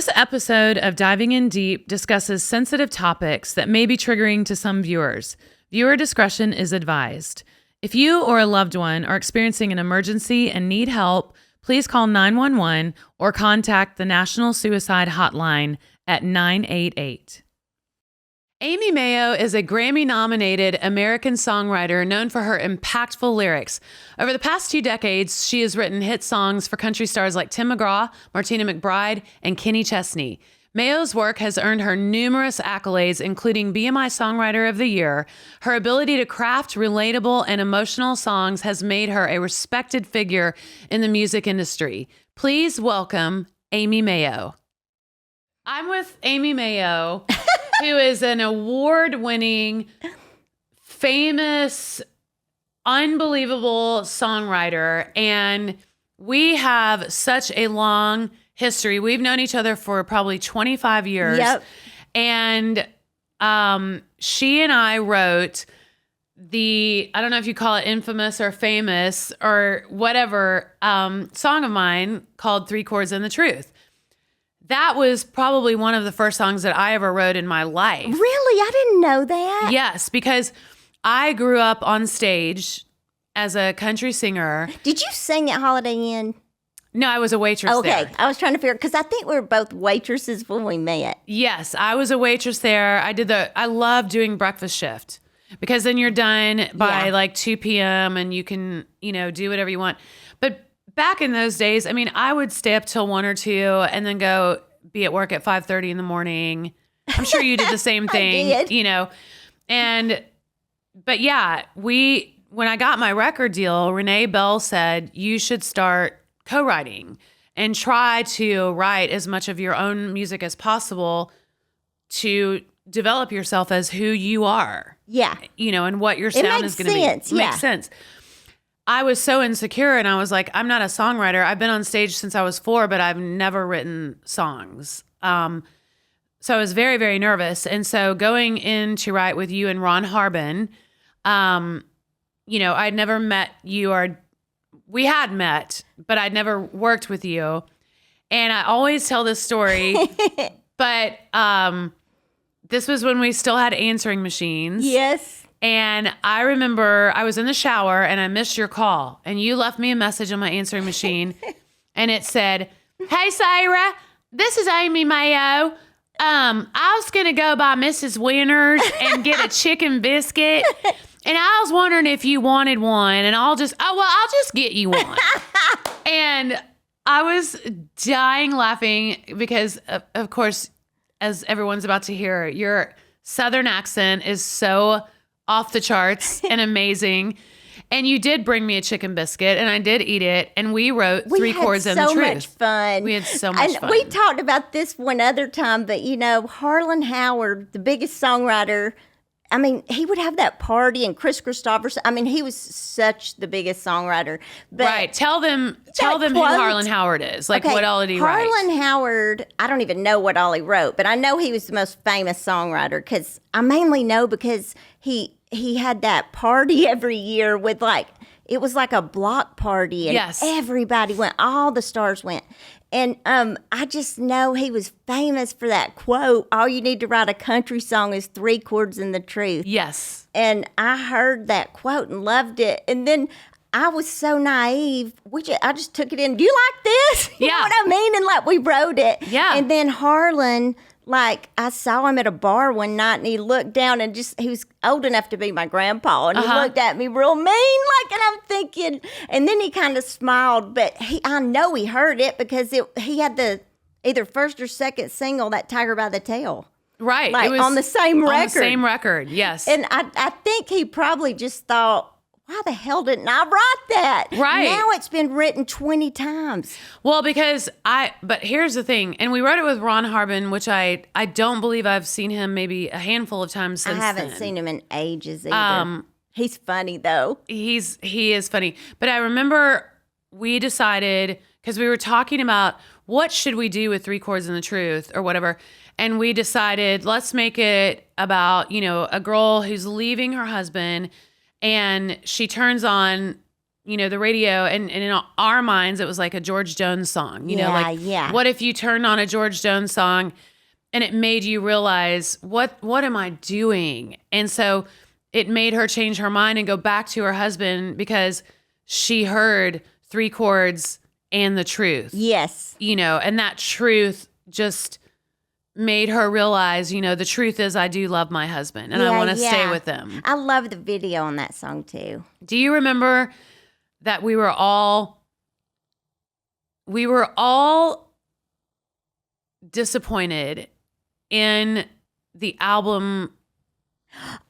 This episode of Diving in Deep discusses sensitive topics that may be triggering to some viewers. Viewer discretion is advised. If you or a loved one are experiencing an emergency and need help, please call 911 or contact the National Suicide Hotline at 988. Aimee Mayo is a Grammy-nominated American songwriter known for her impactful lyrics. Over the past 2 decades, she has written hit songs for country stars like Tim McGraw, Martina McBride, and Chesney. Mayo's work has earned her numerous accolades, including BMI Songwriter of the Year. Her ability to craft relatable and emotional songs has made her a respected figure in the music industry. Please welcome Aimee Mayo. I'm with Aimee Mayo, who is an award-winning, famous, unbelievable songwriter, and we have such a long history. We've known each other for probably 25 years. Yep. And she and I wrote I don't know if you call it infamous or famous or whatever, song of mine called 3 Chords and the Truth. That was probably one of the first songs that I ever wrote in my life. Really? I didn't know that. Yes, because I grew up on stage as a country singer. Did you sing at Holiday Inn? No, I was a waitress there. Okay, I was trying to figure, because I think we were both waitresses when we met. Yes, I was a waitress there. I love doing breakfast shift because then you're done by like 2 p.m. and you can, do whatever you want. But back in those days, I mean, I would stay up till 1 or 2 and then go be at work at 5:30 in the morning. I'm sure you did the same thing, I did. But yeah, when I got my record deal, Renee Bell said, you should start co-writing and try to write as much of your own music as possible to develop yourself as who you are. Yeah. And what your sound is going to be. Yeah. Makes sense. I was so insecure and I was like, I'm not a songwriter. I've been on stage since I was 4, but I've never written songs. So I was very, very nervous. And so going in to write with you and Ron Harbin, I'd never met you, or we had met, but I'd never worked with you. And I always tell this story, but this was when we still had answering machines. Yes. And I remember I was in the shower and I missed your call. And you left me a message on my answering machine. And it said, "Hey, Sara, this is Aimee Mayo. I was going to go by Mrs. Winter's and get a chicken biscuit. And I was wondering if you wanted one. And I'll just get you one." And I was dying laughing because, of course, as everyone's about to hear, your Southern accent is so off the charts and amazing. And you did bring me a chicken biscuit, and I did eat it, and we wrote 3 Chords and the Truth. We had so much fun. We had so much fun. We talked about this one other time, but, Harlan Howard, the biggest songwriter, I mean, he would have that party, and Chris Christopherson. I mean, he was such the biggest songwriter. But right. Tell them who Harlan Howard is. Like, what all did he write? Harlan Howard, I don't even know what all he wrote, but I know he was the most famous songwriter because I mainly know because he had that party every year with it was like a block party, and yes, everybody went, all the stars went. And I just know he was famous for that quote, "All you need to write a country song is 3 chords and the truth." Yes. And I heard that quote and loved it. And then I was so naive. I just took it in. "Do you like this?" You know what I mean? And we wrote it. Yeah. And then Harlan, I saw him at a bar one night and he looked down and he was old enough to be my grandpa. And he looked at me real mean, and I'm thinking, and then he kind of smiled, but I know he heard it because he had the either first or second single, that Tiger by the Tail. Right. It was on the same record. On the same record, yes. And I think he probably just thought, why the hell didn't I write that? Right. Now it's been written 20 times. Well, but here's the thing, and we wrote it with Ron Harbin, which I don't believe I've seen him maybe a handful of times since I haven't seen him in ages either. He's funny though. He is funny. But I remember we decided, because we were talking about what should we do with 3 Chords and the Truth or whatever, and we decided let's make it about, a girl who's leaving her husband. And she turns on, the radio, and in our minds, it was like a George Jones song, what if you turned on a George Jones song and it made you realize, what am I doing? And so it made her change her mind and go back to her husband because she heard 3 chords and the truth. Yes. And that truth just made her realize, the truth is I do love my husband and I want to stay with him. I love the video on that song too. Do you remember that we were all disappointed in the album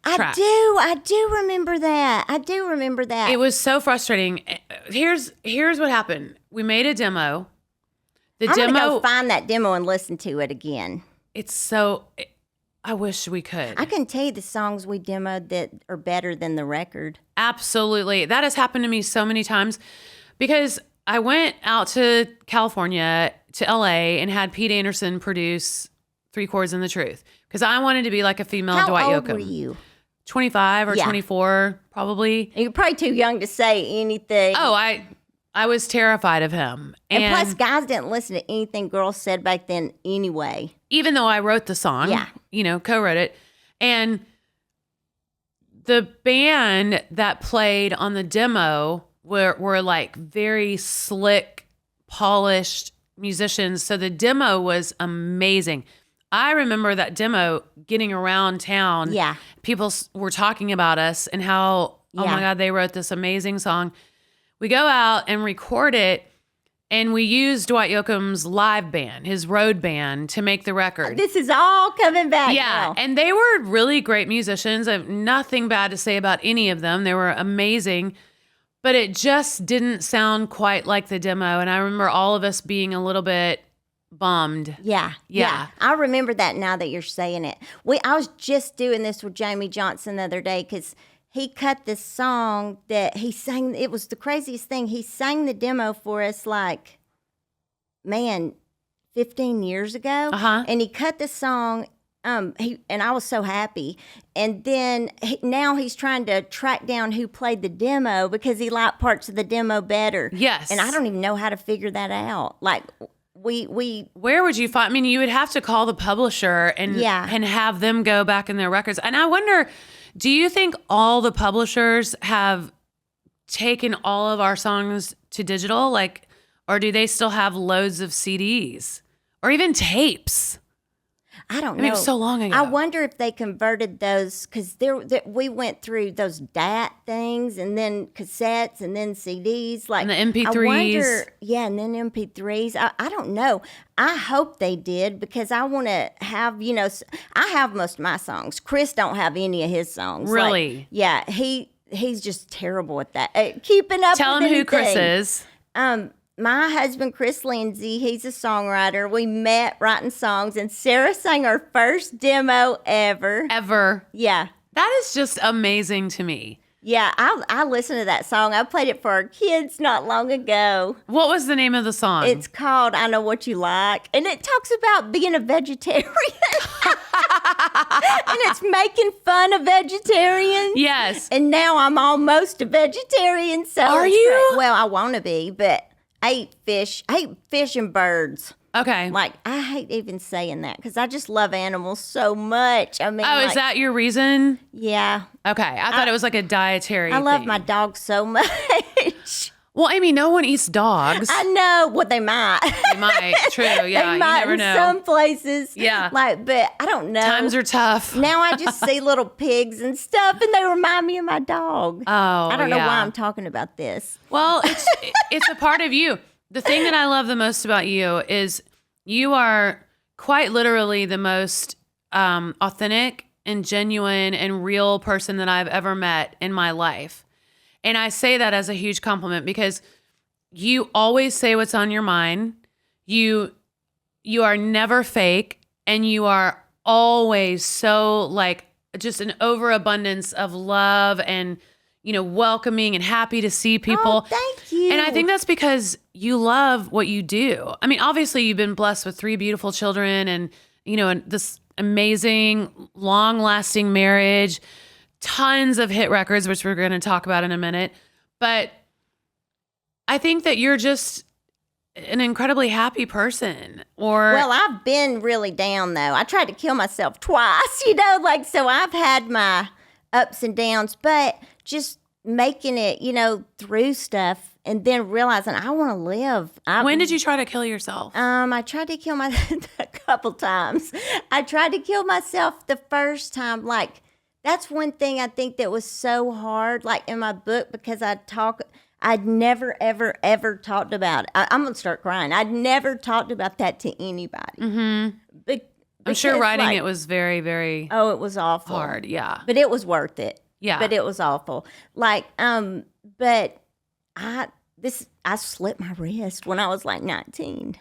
track? I do remember that. It was so frustrating. Here's what happened. We made a demo. I'm gonna go find that demo and listen to it again. I wish we could. I can tell you the songs we demoed that are better than the record. Absolutely. That has happened to me so many times because I went out to California, to LA, and had Pete Anderson produce 3 Chords and the Truth because I wanted to be like a female Dwight Yoakam. How old were you? 25 or 24, probably. You're probably too young to say anything. Oh, I was terrified of him. And plus, guys didn't listen to anything girls said back then anyway. Even though I wrote the song, co-wrote it. And the band that played on the demo were like very slick, polished musicians. So the demo was amazing. I remember that demo getting around town. Yeah. People were talking about us and how, oh my God, they wrote this amazing song. We go out and record it, and we use Dwight Yoakam's live band, his road band, to make the record. This is all coming back. Yeah, now. And they were really great musicians. I have nothing bad to say about any of them. They were amazing, but it just didn't sound quite like the demo. And I remember all of us being a little bit bummed. Yeah. I remember that now that you're saying it. I was just doing this with Jamie Johnson the other day because he cut this song that he sang. It was the craziest thing. He sang the demo for us 15 years ago. Uh-huh. And he cut the song. And I was so happy. And then now he's trying to track down who played the demo because he liked parts of the demo better. Yes. And I don't even know how to figure that out. Where would you find? I mean, you would have to call the publisher and have them go back in their records. And I wonder, do you think all the publishers have taken all of our songs to digital? Or do they still have loads of CDs or even tapes? I don't know. I mean, it was so long ago. I wonder if they converted those because we went through those DAT things and then cassettes and then CDs. And the MP3s. And then MP3s. I don't know. I hope they did because I want to have, I have most of my songs. Chris don't have any of his songs. Really? He's just terrible at that. Keeping up Tell with him anything. who Chris is. My husband, Chris Lindsay, he's a songwriter. We met writing songs, and Sara sang our first demo ever. Ever. Yeah. That is just amazing to me. Yeah, I listened to that song. I played it for our kids not long ago. What was the name of the song? It's called I Know What You Like, and it talks about being a vegetarian. And it's making fun of vegetarians. Yes. And now I'm almost a vegetarian. So are you? Great. Well, I want to be, but I hate fish and birds. Okay. I hate even saying that because I just love animals so much. I mean, is that your reason? Yeah. Okay. I thought it was like a dietary I love thing. my dog so much. Well, Aimee, no one eats dogs. I know. Well, they might. They might. True. Yeah. They might you never know. in some places. Yeah. But I don't know. Times are tough. Now I just see little pigs and stuff, and they remind me of my dog. Oh, I don't know why I'm talking about this. Well, it's a part of you. The thing that I love the most about you is you are quite literally the most authentic and genuine and real person that I've ever met in my life. And I say that as a huge compliment because you always say what's on your mind. You are never fake, and you are always so just an overabundance of love and welcoming and happy to see people. Oh, thank you. And I think that's because you love what you do. I mean, obviously you've been blessed with 3 beautiful children and, and this amazing, long-lasting marriage, tons of hit records, which we're going to talk about in a minute. But I think that you're just an incredibly happy person. Well, I've been really down though. I tried to kill myself twice, so I've had my ups and downs, but just making it, through stuff and then realizing I want to live. When did you try to kill yourself? I tried to kill myself a couple times. I tried to kill myself the first time. Like, that's one thing I think that was so hard, like in my book, because I'd never, ever, ever talked about it. I'm going to start crying. I'd never talked about that to anybody. Mm-hmm. I'm sure writing it was very, very it was awful. Hard, yeah. But it was worth it. Yeah. But it was awful. Like, but I slipped my wrist when I was like 19.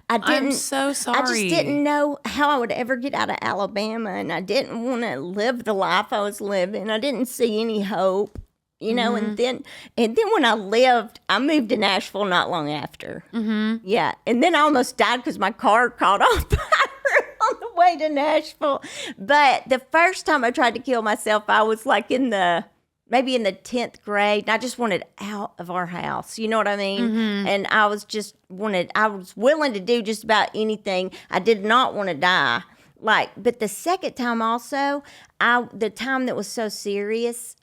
I'm so sorry. I just didn't know how I would ever get out of Alabama, and I didn't want to live the life I was living. I didn't see any hope. And then when I moved to Nashville not long after. Mm-hmm. Yeah. And then I almost died because my car caught on fire on the way to Nashville. But the first time I tried to kill myself, I was like maybe in the 10th grade. And I just wanted out of our house. You know what I mean? Mm-hmm. And I was willing to do just about anything. I did not want to die. But the second time also, the time that was so serious,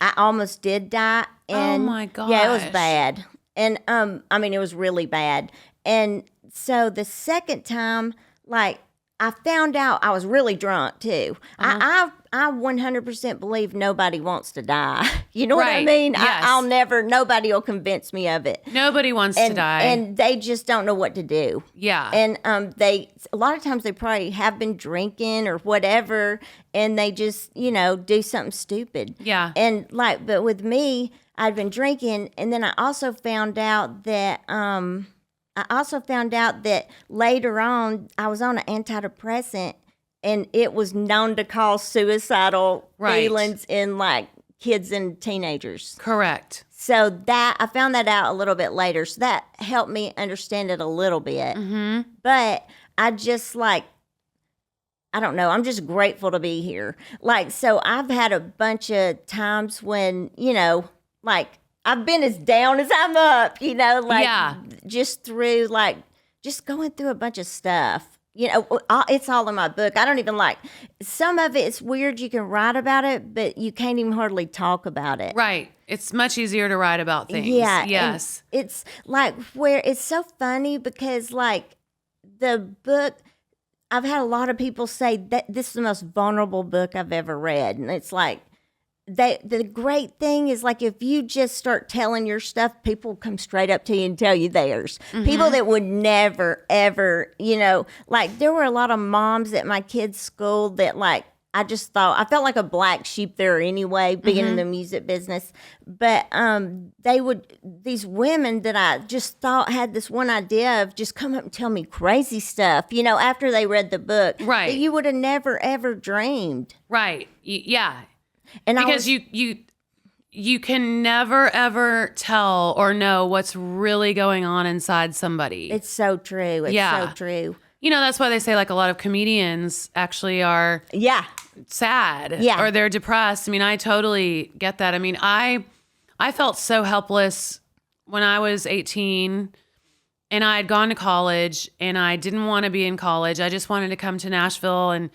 I almost did die. And oh my gosh. Yeah, it was bad. And it was really bad. And so the second time, I found out I was really drunk too. Uh-huh. I 100% believe nobody wants to die. You know what I mean? Yes. Nobody will convince me of it. Nobody wants to die. And they just don't know what to do. Yeah. And a lot of times they probably have been drinking or whatever, and they just, do something stupid. Yeah. And but with me, I'd been drinking, and then I also found out that later on I was on an antidepressant, and it was known to cause suicidal feelings in kids and teenagers. Correct. So I found that out a little bit later. So that helped me understand it a little bit. Mm-hmm. But I just I don't know. I'm just grateful to be here. So I've had a bunch of times when, I've been as down as I'm up, just through just going through a bunch of stuff. It's all in my book. I don't even some of it's weird. You can write about it, but you can't even hardly talk about it. Right. It's much easier to write about things. Yeah. Yes. It's where it's so funny because the book, I've had a lot of people say that this is the most vulnerable book I've ever read. And it's the great thing is if you just start telling your stuff, people come straight up to you and tell you theirs. Mm-hmm. People that would never, ever, there were a lot of moms at my kids' school that I just thought, I felt like a black sheep there anyway, being in the music business. But these women that I just thought had this one idea of just come up and tell me crazy stuff, after they read the book. Right. That you would have never, ever dreamed. Right. Yeah. And because you can never ever tell or know what's really going on inside somebody. It's so true. It's so true. That's why they say a lot of comedians actually are sad or they're depressed. I totally get that. I felt so helpless when I was 18 and I had gone to college and I didn't want to be in college. I just wanted to come to Nashville, and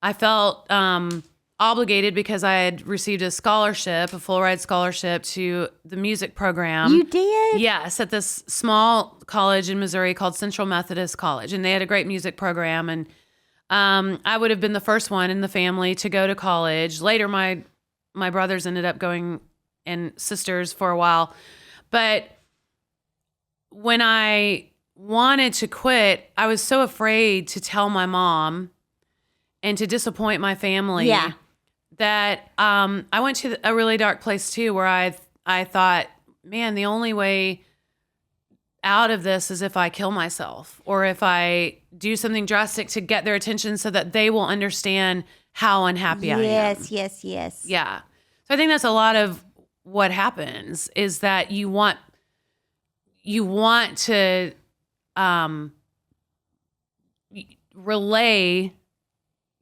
I felt obligated because I had received a full ride scholarship to the music program. You did? Yes, at this small college in Missouri called Central Methodist College, and they had a great music program. And I would have been the first one in the family to go to college. Later, my brothers ended up going, and sisters for a while. But when I wanted to quit, I was so afraid to tell my mom and to disappoint my family. Yeah. That I went to a really dark place too, where I thought, man, the only way out of this is if I kill myself or if I do something drastic to get their attention so that they will understand how unhappy I am. Yes. Yeah. So I think that's a lot of what happens is that you want to relay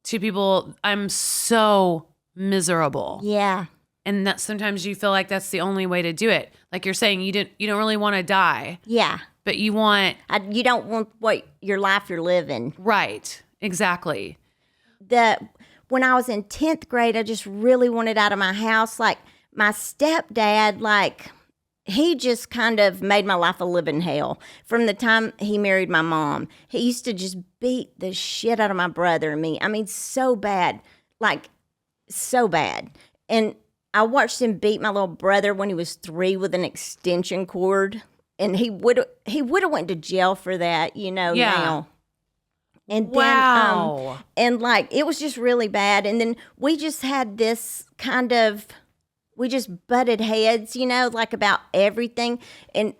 to people, I'm so miserable. Yeah. And that sometimes you feel like that's the only way to do it. Like you're saying, you don't really want to die. Yeah. But you want... you don't want your life you're living. Right. Exactly. When I was in 10th grade, I just really wanted out of my house. Like, my stepdad, like, he just kind of made my life a living hell. From the time he married my mom, he used to just beat the shit out of my brother and me. I mean, so bad. Like, so bad. And I watched him beat my little brother when he was 3 with an extension cord. And he would have went to jail for that, now. And wow. Then, and like, it was just really bad. And then we just had this we just butted heads, like about everything. And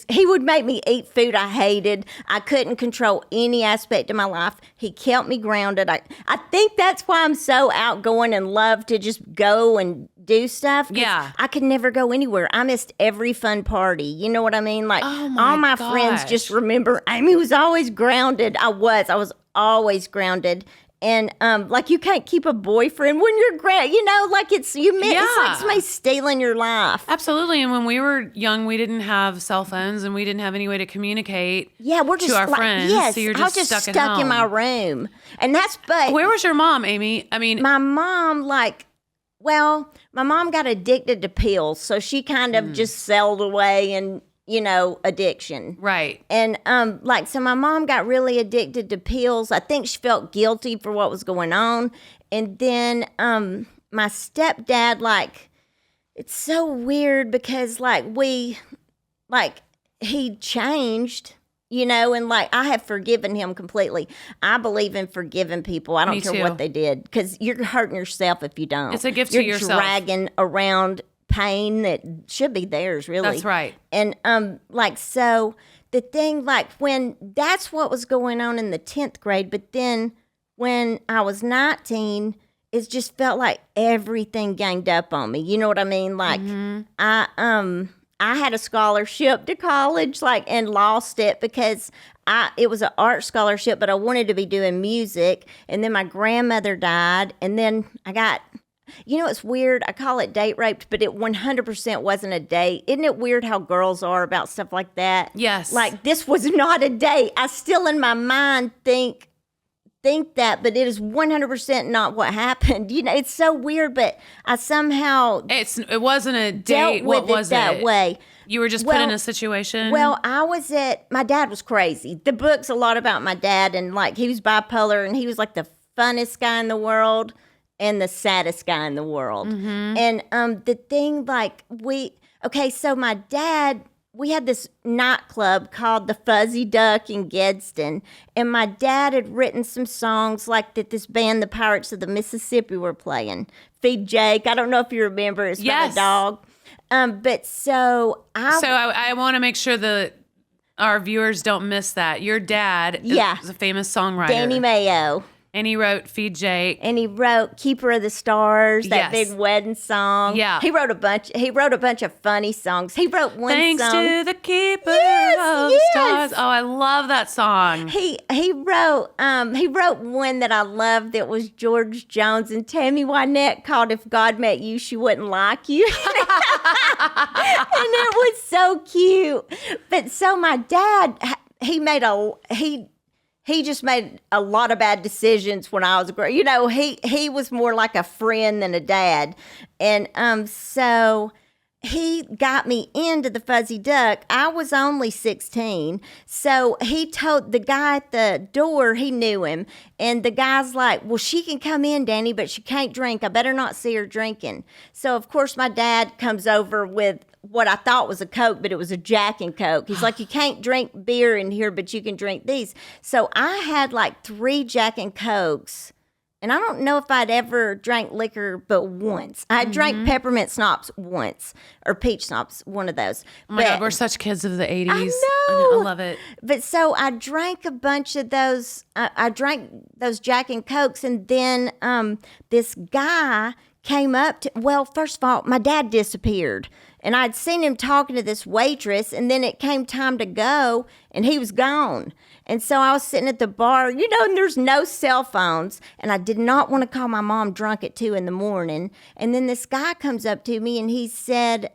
he would make me eat food I hated. I couldn't control any aspect of my life. He kept me grounded. I think that's why I'm so outgoing and love to just go and do stuff. Yeah. I could never go anywhere. I missed every fun party. You know what I mean? Like, oh my all my gosh. friends just remember Aimee was always grounded. I was always grounded. And like, you can't keep a boyfriend when you're like it's like somebody stealing your life. Absolutely. And when we were young, we didn't have cell phones and we didn't have any way to communicate. Yeah, we're just to our like, friends. Yes, so you're I was just just stuck at home. in my room, and but where was your mom, Aimee? I mean, my mom, like, well, my mom got addicted to pills, so she kind of just sailed away and. Addiction. Right. And, so my mom got really addicted to pills. I think she felt guilty for what was going on. And then, my stepdad, like, it's so weird because, he changed, and, like, I have forgiven him completely. I believe in forgiving people. I don't care what they did because you're hurting yourself if you don't. It's a gift to yourself. You're dragging around pain that should be theirs, really. That's right. And so the thing, like, when that's what was going on in the 10th grade, but then when I was 19, it just felt like everything ganged up on me. You know what I mean? Like, I had a scholarship to college, like, and lost it because it was an art scholarship, but I wanted to be doing music. And then my grandmother died, and then I got. It's weird. I call it date raped, but it 100% wasn't a date. Isn't it weird how girls are about stuff like that? Yes. Like, this was not a date. I still in my mind think that, but it is 100% not what happened. It's so weird, but I somehow it wasn't a date. Dealt with what was it that way. You were just put in a situation. Well, my dad was crazy. The book's a lot about my dad, and like, he was bipolar, and he was like the funnest guy in the world. And the saddest guy in the world. Mm-hmm. And the thing, like, so my dad, we had this nightclub called the Fuzzy Duck in Gadsden. And my dad had written some songs like that this band, the Pirates of the Mississippi, were playing. Feed Jake. I don't know if you remember. It's about a dog. But so I want to make sure that our viewers don't miss that. Your dad is a famous songwriter. Aimee Mayo. And he wrote Feed Jake. And he wrote Keeper of the Stars, that big wedding song. Yeah. He wrote a bunch of funny songs. He wrote one Thanks song. to the Keeper of the Stars. Oh, I love that song. He wrote one that I loved that was George Jones and Tammy Wynette called If God Met You, She Wouldn't Like You. And it was so cute. But so my dad, he just made a lot of bad decisions when I was growing. He was more like a friend than a dad. And so he got me into the Fuzzy Duck. I was only 16. So he told the guy at the door, he knew him. And the guy's like, well, she can come in, Danny, but she can't drink. I better not see her drinking. So, of course, my dad comes over with what I thought was a Coke, but it was a Jack and Coke. He's like, you can't drink beer in here, but you can drink these. So I had like 3 Jack and Cokes. And I don't know if I'd ever drank liquor but once. I drank peppermint schnapps once, or peach schnapps, one of those. Oh my God, we're such kids of the 80s. I know. I love it. But so I drank a bunch of those. I drank those Jack and Cokes, and then this guy came up to, well, first of all, my dad disappeared. And I'd seen him talking to this waitress, and then it came time to go, and he was gone. And so I was sitting at the bar, and there's no cell phones. And I did not want to call my mom drunk at 2 a.m. And then this guy comes up to me, and he said,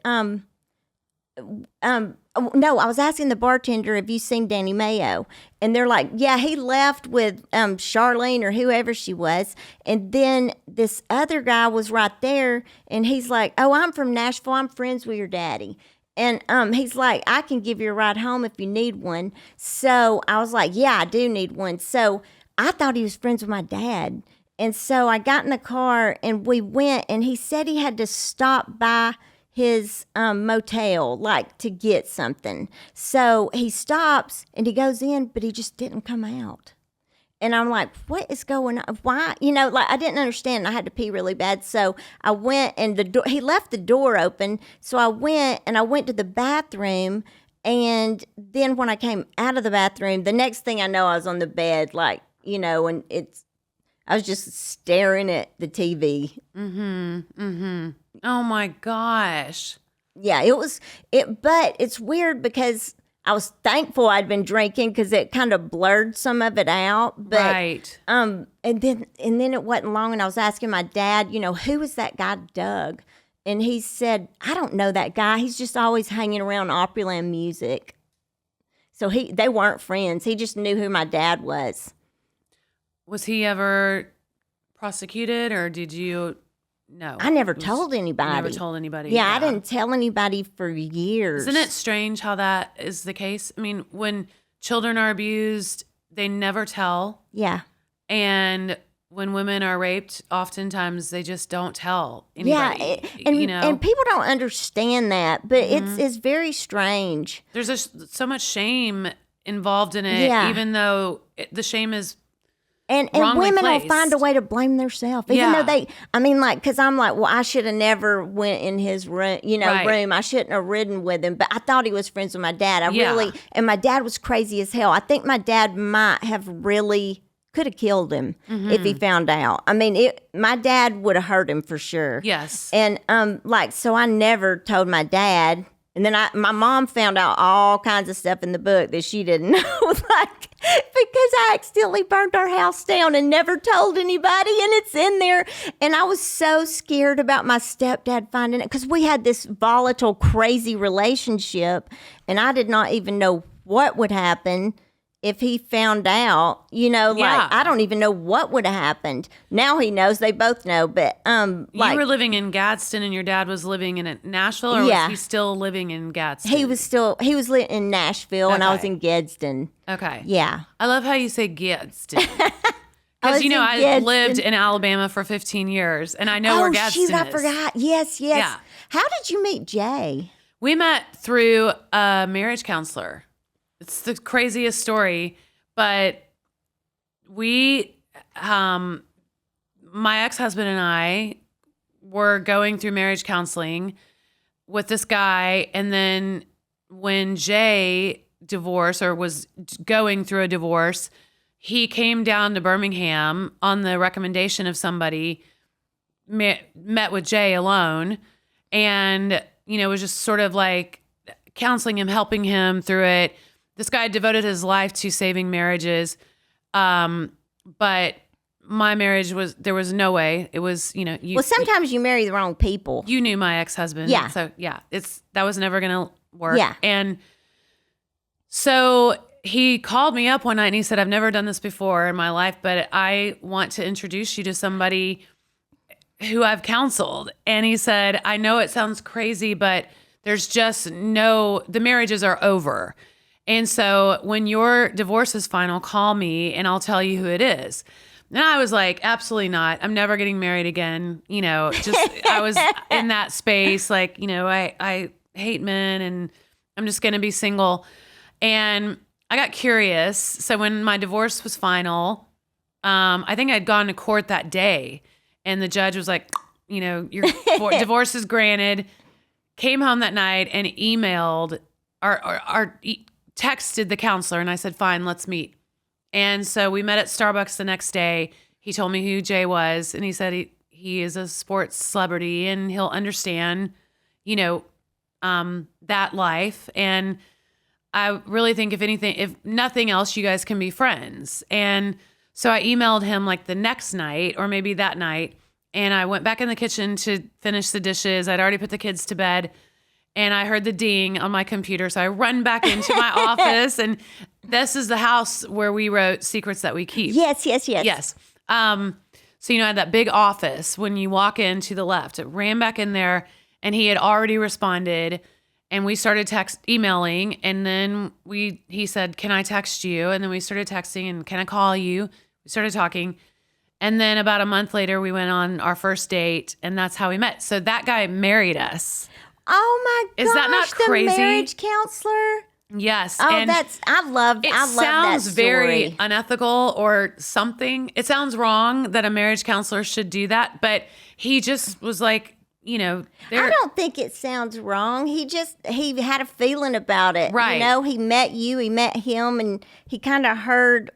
no, I was asking the bartender, have you seen Aimee Mayo? And they're like, yeah, he left with Charlene or whoever she was. And then this other guy was right there, and he's like, oh, I'm from Nashville. I'm friends with your daddy. And he's like, I can give you a ride home if you need one. So I was like, yeah, I do need one. So I thought he was friends with my dad. And so I got in the car, and we went, and he said he had to stop by his motel, like, to get something. So he stops, and he goes in, but he just didn't come out. And I'm like, what is going on? Why? I didn't understand. I had to pee really bad. So I went, and he left the door open. So I went to the bathroom. And then when I came out of the bathroom, the next thing I know, I was on the bed, and I was just staring at the TV. Oh my gosh. Yeah, but it's weird because I was thankful I'd been drinking because it kind of blurred some of it out. But, right. And then it wasn't long, and I was asking my dad, who was that guy, Doug? And he said, I don't know that guy. He's just always hanging around Opryland Music. So they weren't friends. He just knew who my dad was. Was he ever prosecuted, or did you? No. I never told anybody. Never told anybody. Yeah, I didn't tell anybody for years. Isn't it strange how that is the case? I mean, when children are abused, they never tell. Yeah. And when women are raped, oftentimes they just don't tell anybody. Yeah, and people don't understand that, but it's very strange. There's so much shame involved in it, even though the shame is And women will find a way to blame themselves, even though because I'm like, well, I should have never went in his room, room. I shouldn't have ridden with him, but I thought he was friends with my dad. And my dad was crazy as hell. I think my dad could have killed him if he found out. I mean, my dad would have hurt him for sure. Yes. And so I never told my dad. And then my mom found out all kinds of stuff in the book that she didn't know, because I accidentally burned our house down and never told anybody, and it's in there. And I was so scared about my stepdad finding it, because we had this volatile, crazy relationship, and I did not even know what would happen if he found out, I don't even know what would have happened. Now he knows, they both know, but you were living in Gadsden and your dad was living in Nashville, or was he still living in Gadsden? He was living in Nashville, and I was in Gadsden. Okay. Yeah. I love how you say Gadsden. Because, I lived in Alabama for 15 years, and I know where Gadsden is. I forgot. Yes. Yeah. How did you meet Jay? We met through a marriage counselor. It's the craziest story, but my ex-husband and I were going through marriage counseling with this guy, and then when Jay divorced, or was going through a divorce, he came down to Birmingham on the recommendation of somebody, met with Jay alone, and, was just sort of like counseling him, helping him through it. This guy devoted his life to saving marriages, but my marriage there was no way. It was, well, sometimes you marry the wrong people. You knew my ex-husband. Yeah. So, that was never going to work. Yeah. And so he called me up one night, and he said, I've never done this before in my life, but I want to introduce you to somebody who I've counseled. And he said, I know it sounds crazy, but there's just the marriages are over. And so when your divorce is final, call me and I'll tell you who it is. And I was like, absolutely not. I'm never getting married again. I was in that space. I hate men and I'm just going to be single. And I got curious. So when my divorce was final, I think I'd gone to court that day, and the judge was like, your divorce is granted. Came home that night and emailed texted the counselor, and I said, fine, let's meet. And so we met at Starbucks the next day. He told me who Jay was, and he said he is a sports celebrity and he'll understand, that life. And I really think if nothing else, you guys can be friends. And so I emailed him like the next night or maybe that night. And I went back in the kitchen to finish the dishes. I'd already put the kids to bed. And I heard the ding on my computer. So I run back into my office. And this is the house where we wrote Secrets That We Keep. Yes. Yes. So, I had that big office when you walk in to the left. It ran back in there and he had already responded. And we started emailing. And then he said, can I text you? And then we started texting and can I call you? We started talking. And then about a month later, we went on our first date. And that's how we met. So that guy married us. Oh my gosh. Is that not crazy? The marriage counselor? Yes. Oh, and I love that story. It sounds very unethical or something. It sounds wrong that a marriage counselor should do that, but he just was like, I don't think it sounds wrong. He had a feeling about it. Right. He met you, he met him, and he kind of heard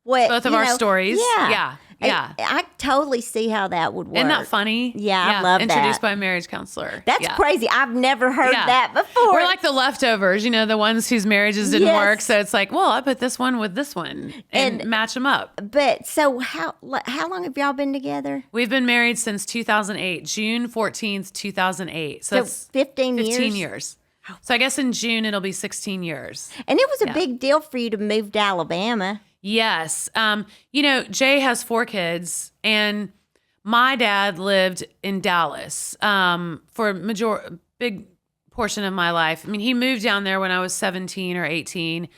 what both of our stories. Yeah. Yeah. I totally see how that would work. Isn't that funny? Yeah, I love that. Introduced by a marriage counselor. That's crazy. I've never heard that before. We're like the leftovers, the ones whose marriages didn't work. So it's like, well, I put this one with this one and match them up. But so how long have y'all been together? We've been married since 2008, June 14th, 2008. So it's 15 years? 15 years. So I guess in June it'll be 16 years. And it was a big deal for you to move to Alabama. Yes. Jay has 4 kids, and my dad lived in Dallas for a big portion of my life. I mean, he moved down there when I was 17 or 18,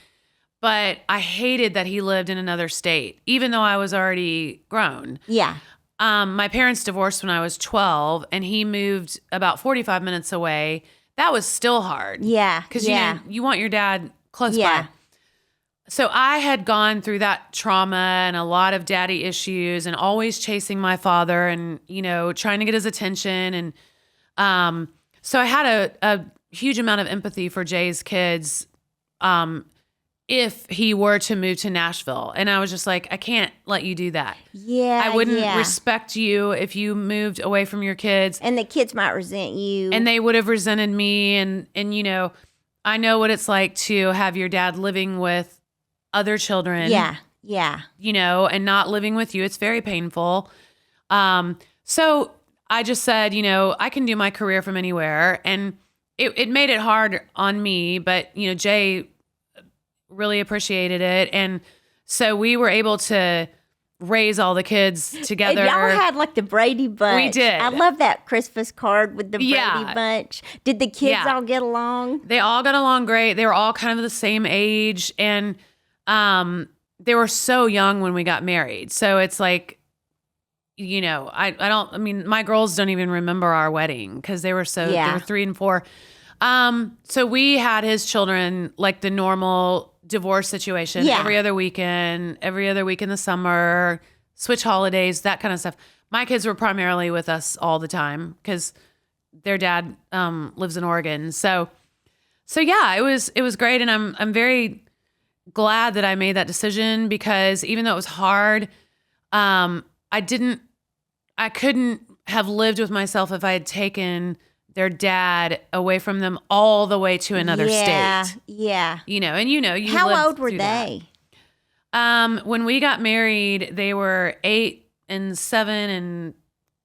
but I hated that he lived in another state, even though I was already grown. Yeah. My parents divorced when I was 12, and he moved about 45 minutes away. That was still hard. Yeah. Because, you want your dad close by. So I had gone through that trauma and a lot of daddy issues and always chasing my father and, trying to get his attention. And so I had a huge amount of empathy for Jay's kids if he were to move to Nashville. And I was just like, I can't let you do that. Yeah, I wouldn't respect you if you moved away from your kids. And the kids might resent you. And they would have resented me. And I know what it's like to have your dad living with other children. Yeah. And not living with you. It's very painful. So I just said, I can do my career from anywhere. And it made it hard on me, but, Jay really appreciated it. And so we were able to raise all the kids together. And y'all had like the Brady Bunch. We did. I love that Christmas card with the Brady Bunch. Did the kids all get along? They all got along great. They were all kind of the same age. And they were so young when we got married. So it's like, my girls don't even remember our wedding because they were they were 3 and 4. So we had his children like the normal divorce situation every other weekend, every other week in the summer, switch holidays, that kind of stuff. My kids were primarily with us all the time because their dad lives in Oregon. So yeah, it was great. And I'm very glad that I made that decision because even though it was hard, I couldn't have lived with myself if I had taken their dad away from them all the way to another state. Yeah. You How old were they? When we got married, they were 8 and 7 and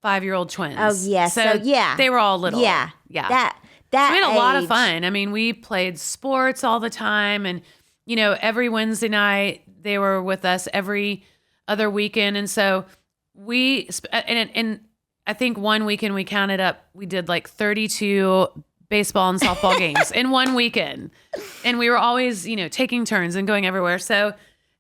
5-year-old twins. Oh, yeah. So they were all little. Yeah. That we had a lot of fun. I mean, we played sports all the time and every Wednesday night they were with us every other weekend. And so and I think one weekend we counted up, we did like 32 baseball and softball games in one weekend. And we were always, taking turns and going everywhere. So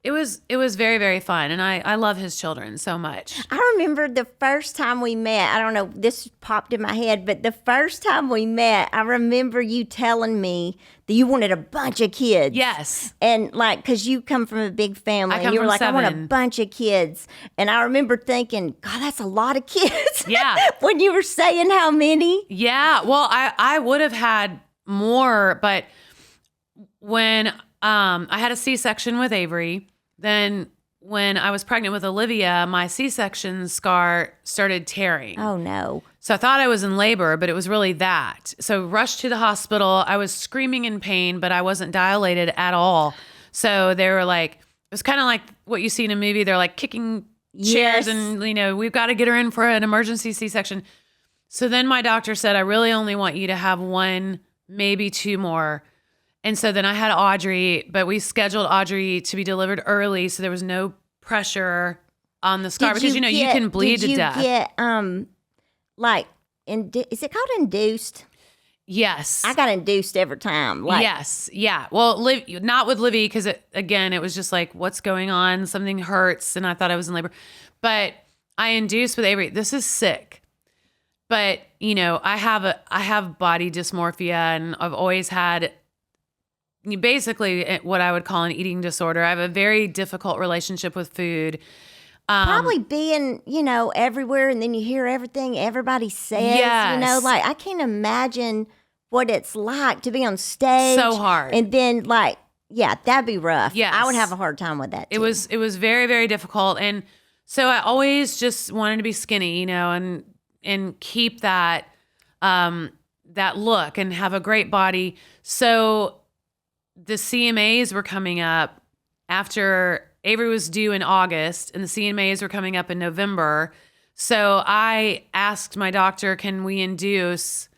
it was very, very fun. And I love his children so much. I remember the first time we met, I don't know, this popped in my head, but the first time we met, I remember you telling me that you wanted a bunch of kids. Yes. And because you come from a big family. I come and you were from like, 7. I want a bunch of kids. And I remember thinking, God, that's a lot of kids. Yeah. When you were saying how many. Yeah. Well, I would have had more, but when I had a C-section with Avery, then when I was pregnant with Olivia, my C-section scar started tearing. Oh, no. So I thought I was in labor, but it was really that. So rushed to the hospital. I was screaming in pain, but I wasn't dilated at all. So they were like, it was kind of like what you see in a movie. They're like kicking chairs and, we've got to get her in for an emergency C-section. So then my doctor said, I really only want you to have one, maybe two more. And so then I had Audrey, but we scheduled Audrey to be delivered early. So there was no pressure on the scar because, you can bleed to death. Did you get, is it called induced? Yes. I got induced every time. Yes. Yeah. Well, not with Livy because, it was just like, what's going on? Something hurts. And I thought I was in labor. But I induced with Avery. This is sick. But, I have body dysmorphia and I've always had basically what I would call an eating disorder. I have a very difficult relationship with food. Probably being, everywhere and then you hear everything everybody says, Yes. I can't imagine what it's like to be on stage. So hard. And then that'd be rough. Yes. I would have a hard time with that too. It was very, very difficult. And so I always just wanted to be skinny, and keep that look and have a great body. So the CMAs were coming up after Avery was due in August and the CMAs were coming up in November. So I asked my doctor, can we induce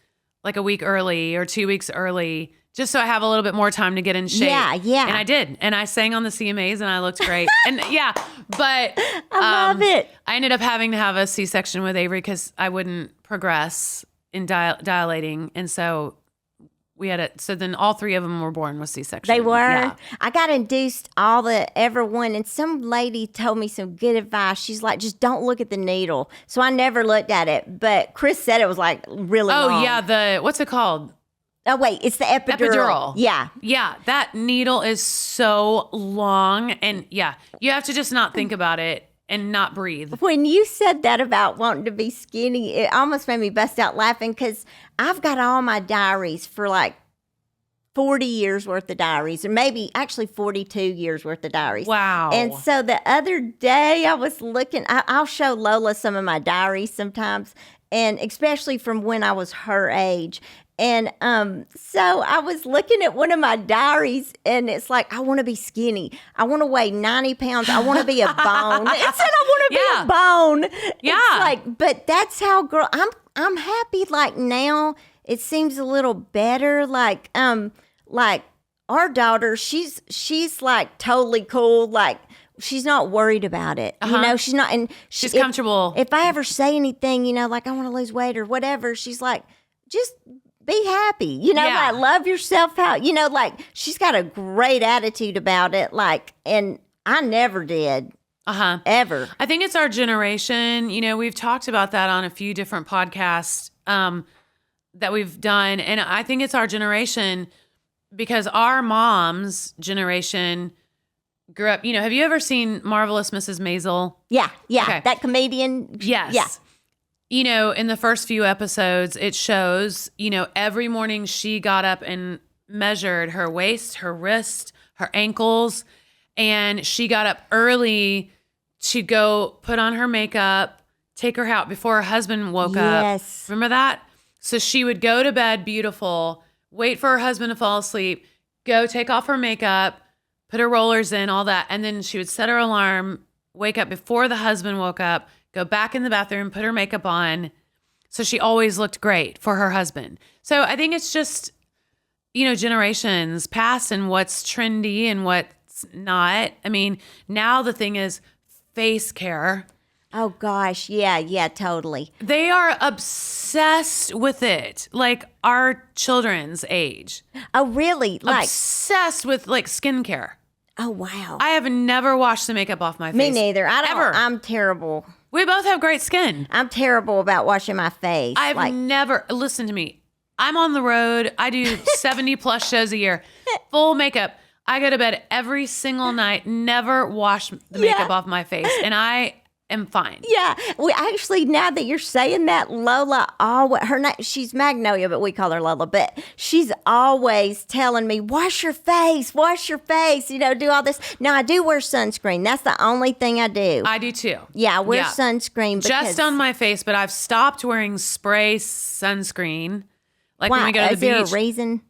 like a week early or 2 weeks early, just so I have a little bit more time to get in shape? Yeah. And I did. And I sang on the CMAs and I looked great. And but I love it. I ended up having to have a C-section with Avery because I wouldn't progress in dilating. And so we had it. So then all three of them were born with C-section. They were? Yeah. I got induced everyone. And some lady told me some good advice. She's like, just don't look at the needle. So I never looked at it. But Chris said it was like really long. Oh, yeah. What's it called? Oh, wait. It's the epidural. Yeah. Yeah. That needle is so long. And you have to just not think about it and not breathe. When you said that about wanting to be skinny, it almost made me bust out laughing because I've got all my diaries for like 40 years worth of diaries, or maybe actually 42 years worth of diaries. Wow. And so the other day I was looking, I'll show Lola some of my diaries sometimes, and especially from when I was her age. And so I was looking at one of my diaries, and it's like, I want to be skinny. I want to weigh 90 pounds. I want to be a bone. It said I want to be a bone. Yeah. It's like, but that's how I'm happy. Like now it seems a little better. Like our daughter, she's like totally cool. Like she's not worried about it. She's not, and she's comfortable. If I ever say anything, like I want to lose weight or whatever, she's like, just be happy, like love yourself out, like she's got a great attitude about it. Like, and I never did. Ever. I think it's our generation. We've talked about that on a few different podcasts that we've done. And I think it's our generation because our mom's generation grew up, have you ever seen Marvelous Mrs. Maisel? Yeah. Okay. That comedian. Yes. Yeah. In the first few episodes, it shows, every morning she got up and measured her waist, her wrist, her ankles, and she got up early. She'd go put on her makeup, take her out before her husband woke up. Yes. Remember that? So she would go to bed beautiful, wait for her husband to fall asleep, go take off her makeup, put her rollers in, all that. And then she would set her alarm, wake up before the husband woke up, go back in the bathroom, put her makeup on. So she always looked great for her husband. So I think it's just, generations past and what's trendy and what's not. I mean, now the thing is face care. Oh gosh. Yeah, totally. They are obsessed with it. Like our children's age. Oh, really? Like obsessed with like skincare. Oh, wow. I have never washed the makeup off my face. Me neither. I don't. Ever. I'm terrible. We both have great skin. I'm terrible about washing my face. I've never, listen to me. I'm on the road. I do 70 plus shows a year. Full makeup. I go to bed every single night, never wash the makeup off my face. And I am fine. Yeah. We actually, now that you're saying that, Lola, her name, she's Magnolia, but we call her Lola. But she's always telling me, wash your face, do all this. Now, I do wear sunscreen. That's the only thing I do. I do too. Yeah, I wear sunscreen. Just on my face, but I've stopped wearing spray sunscreen. Like when we go to the beach. Is there a reason?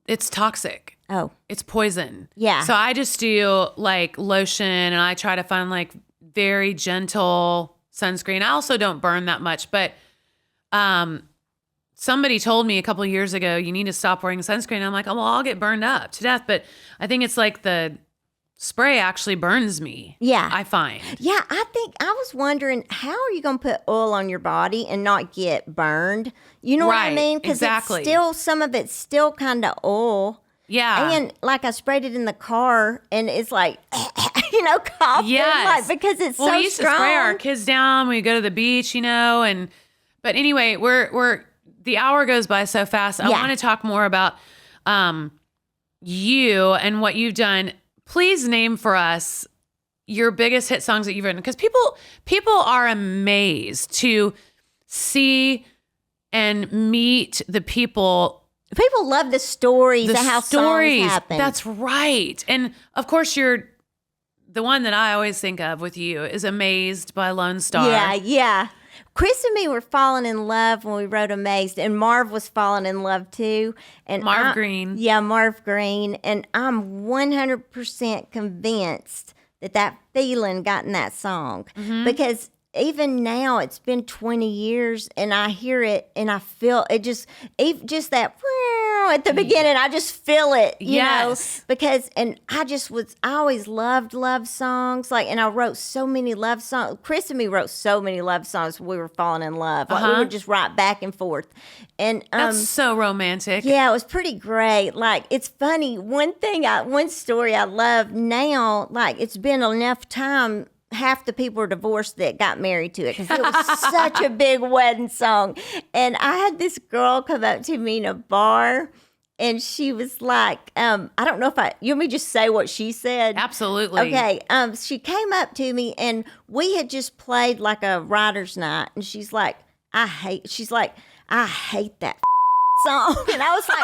It's toxic. Oh. It's poison. Yeah. So I just do like lotion, and I try to find like very gentle sunscreen. I also don't burn that much, but somebody told me a couple of years ago, you need to stop wearing sunscreen. I'm like, oh, well, I'll get burned up to death. But I think it's like the spray actually burns me. Yeah. I find. Yeah, I was wondering, how are you going to put oil on your body and not get burned? You know what I mean? Because exactly. some of it's still kind of oil. Yeah. And like I sprayed it in the car, and it's like, coughing. Yes. Like, because it's well, so we used strong. to spray our kids down when we go to the beach, but anyway, we're the hour goes by so fast. I want to talk more about you and what you've done. Please name for us your biggest hit songs that you've written, because people are amazed to see and meet the people. People love the stories of how songs happen. That's right. And of course, the one that I always think of with you is Amazed by Lonestar. Yeah. Chris and me were falling in love when we wrote Amazed, and Marv was falling in love too. And Marv Green. Yeah, Marv Green. And I'm 100% convinced that feeling got in that song. Mm-hmm. Because even now, it's been 20 years, and I hear it, and I feel it just that at the beginning, I just feel it, you know, because, and I always loved love songs, like, and I wrote so many love songs. Chris and me wrote so many love songs when we were falling in love. Like, we would just write back and forth. And that's so romantic. Yeah, it was pretty great. Like, it's funny. One story I love now, like, it's been enough time. Half the people are divorced that got married to it, because it was such a big wedding song. And I had this girl come up to me in a bar, and she was like, I don't know if you want me to just say what she said? Absolutely. Okay. She came up to me, and we had just played like a writer's night, and she's like, I hate that song. And I was like,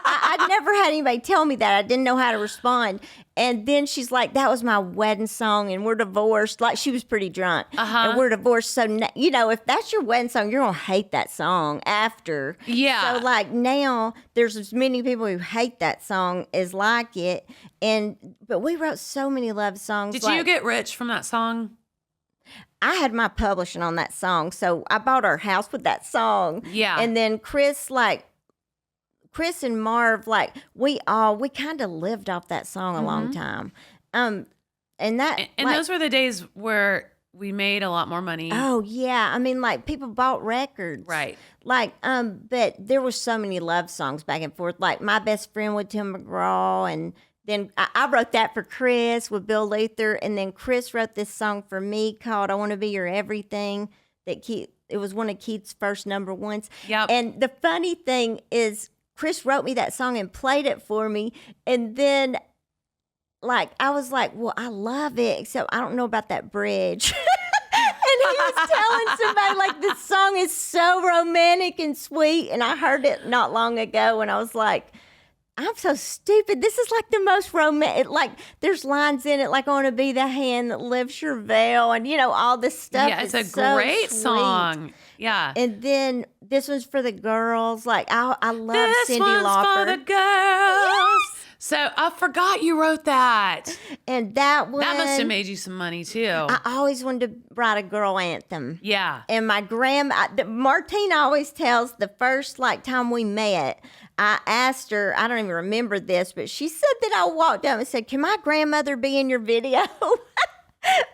I'd never had anybody tell me that. I didn't know how to respond. And then she's like, that was my wedding song, and we're divorced. Like, she was pretty drunk. And we're divorced. So, if that's your wedding song, you're going to hate that song after. Yeah. So, like, now there's as many people who hate that song as like it. But we wrote so many love songs. Did you get rich from that song? I had my publishing on that song. So I bought our house with that song. Yeah. And then Chris and Marv, like, we kind of lived off that song a long time. And those were the days where we made a lot more money. Oh yeah. I mean, like, people bought records. Right. Like, but there were so many love songs back and forth. Like, My Best Friend with Tim McGraw, and then I wrote that for Chris with Bill Luther, and then Chris wrote this song for me called I Want to Be Your Everything. It was one of Keith's first number ones. Yep. And the funny thing is, Chris wrote me that song and played it for me. And then, like, I was like, well, I love it, except I don't know about that bridge. And he was telling somebody, like, this song is so romantic and sweet. And I heard it not long ago, and I was like, I'm so stupid. This is like the most romantic. Like, there's lines in it like, I want to be the hand that lifts your veil, and, all this stuff. Yeah, it's a great song. Yeah. And then this one's for the girls. Like, I love Cyndi Lauper. This one's for the girls. Yes. So I forgot you wrote that. And that one. That must have made you some money too. I always wanted to write a girl anthem. Yeah. And my Martina always tells the first, like, time we met, I asked her, I don't even remember this, but she said that I walked up and said, can my grandmother be in your video?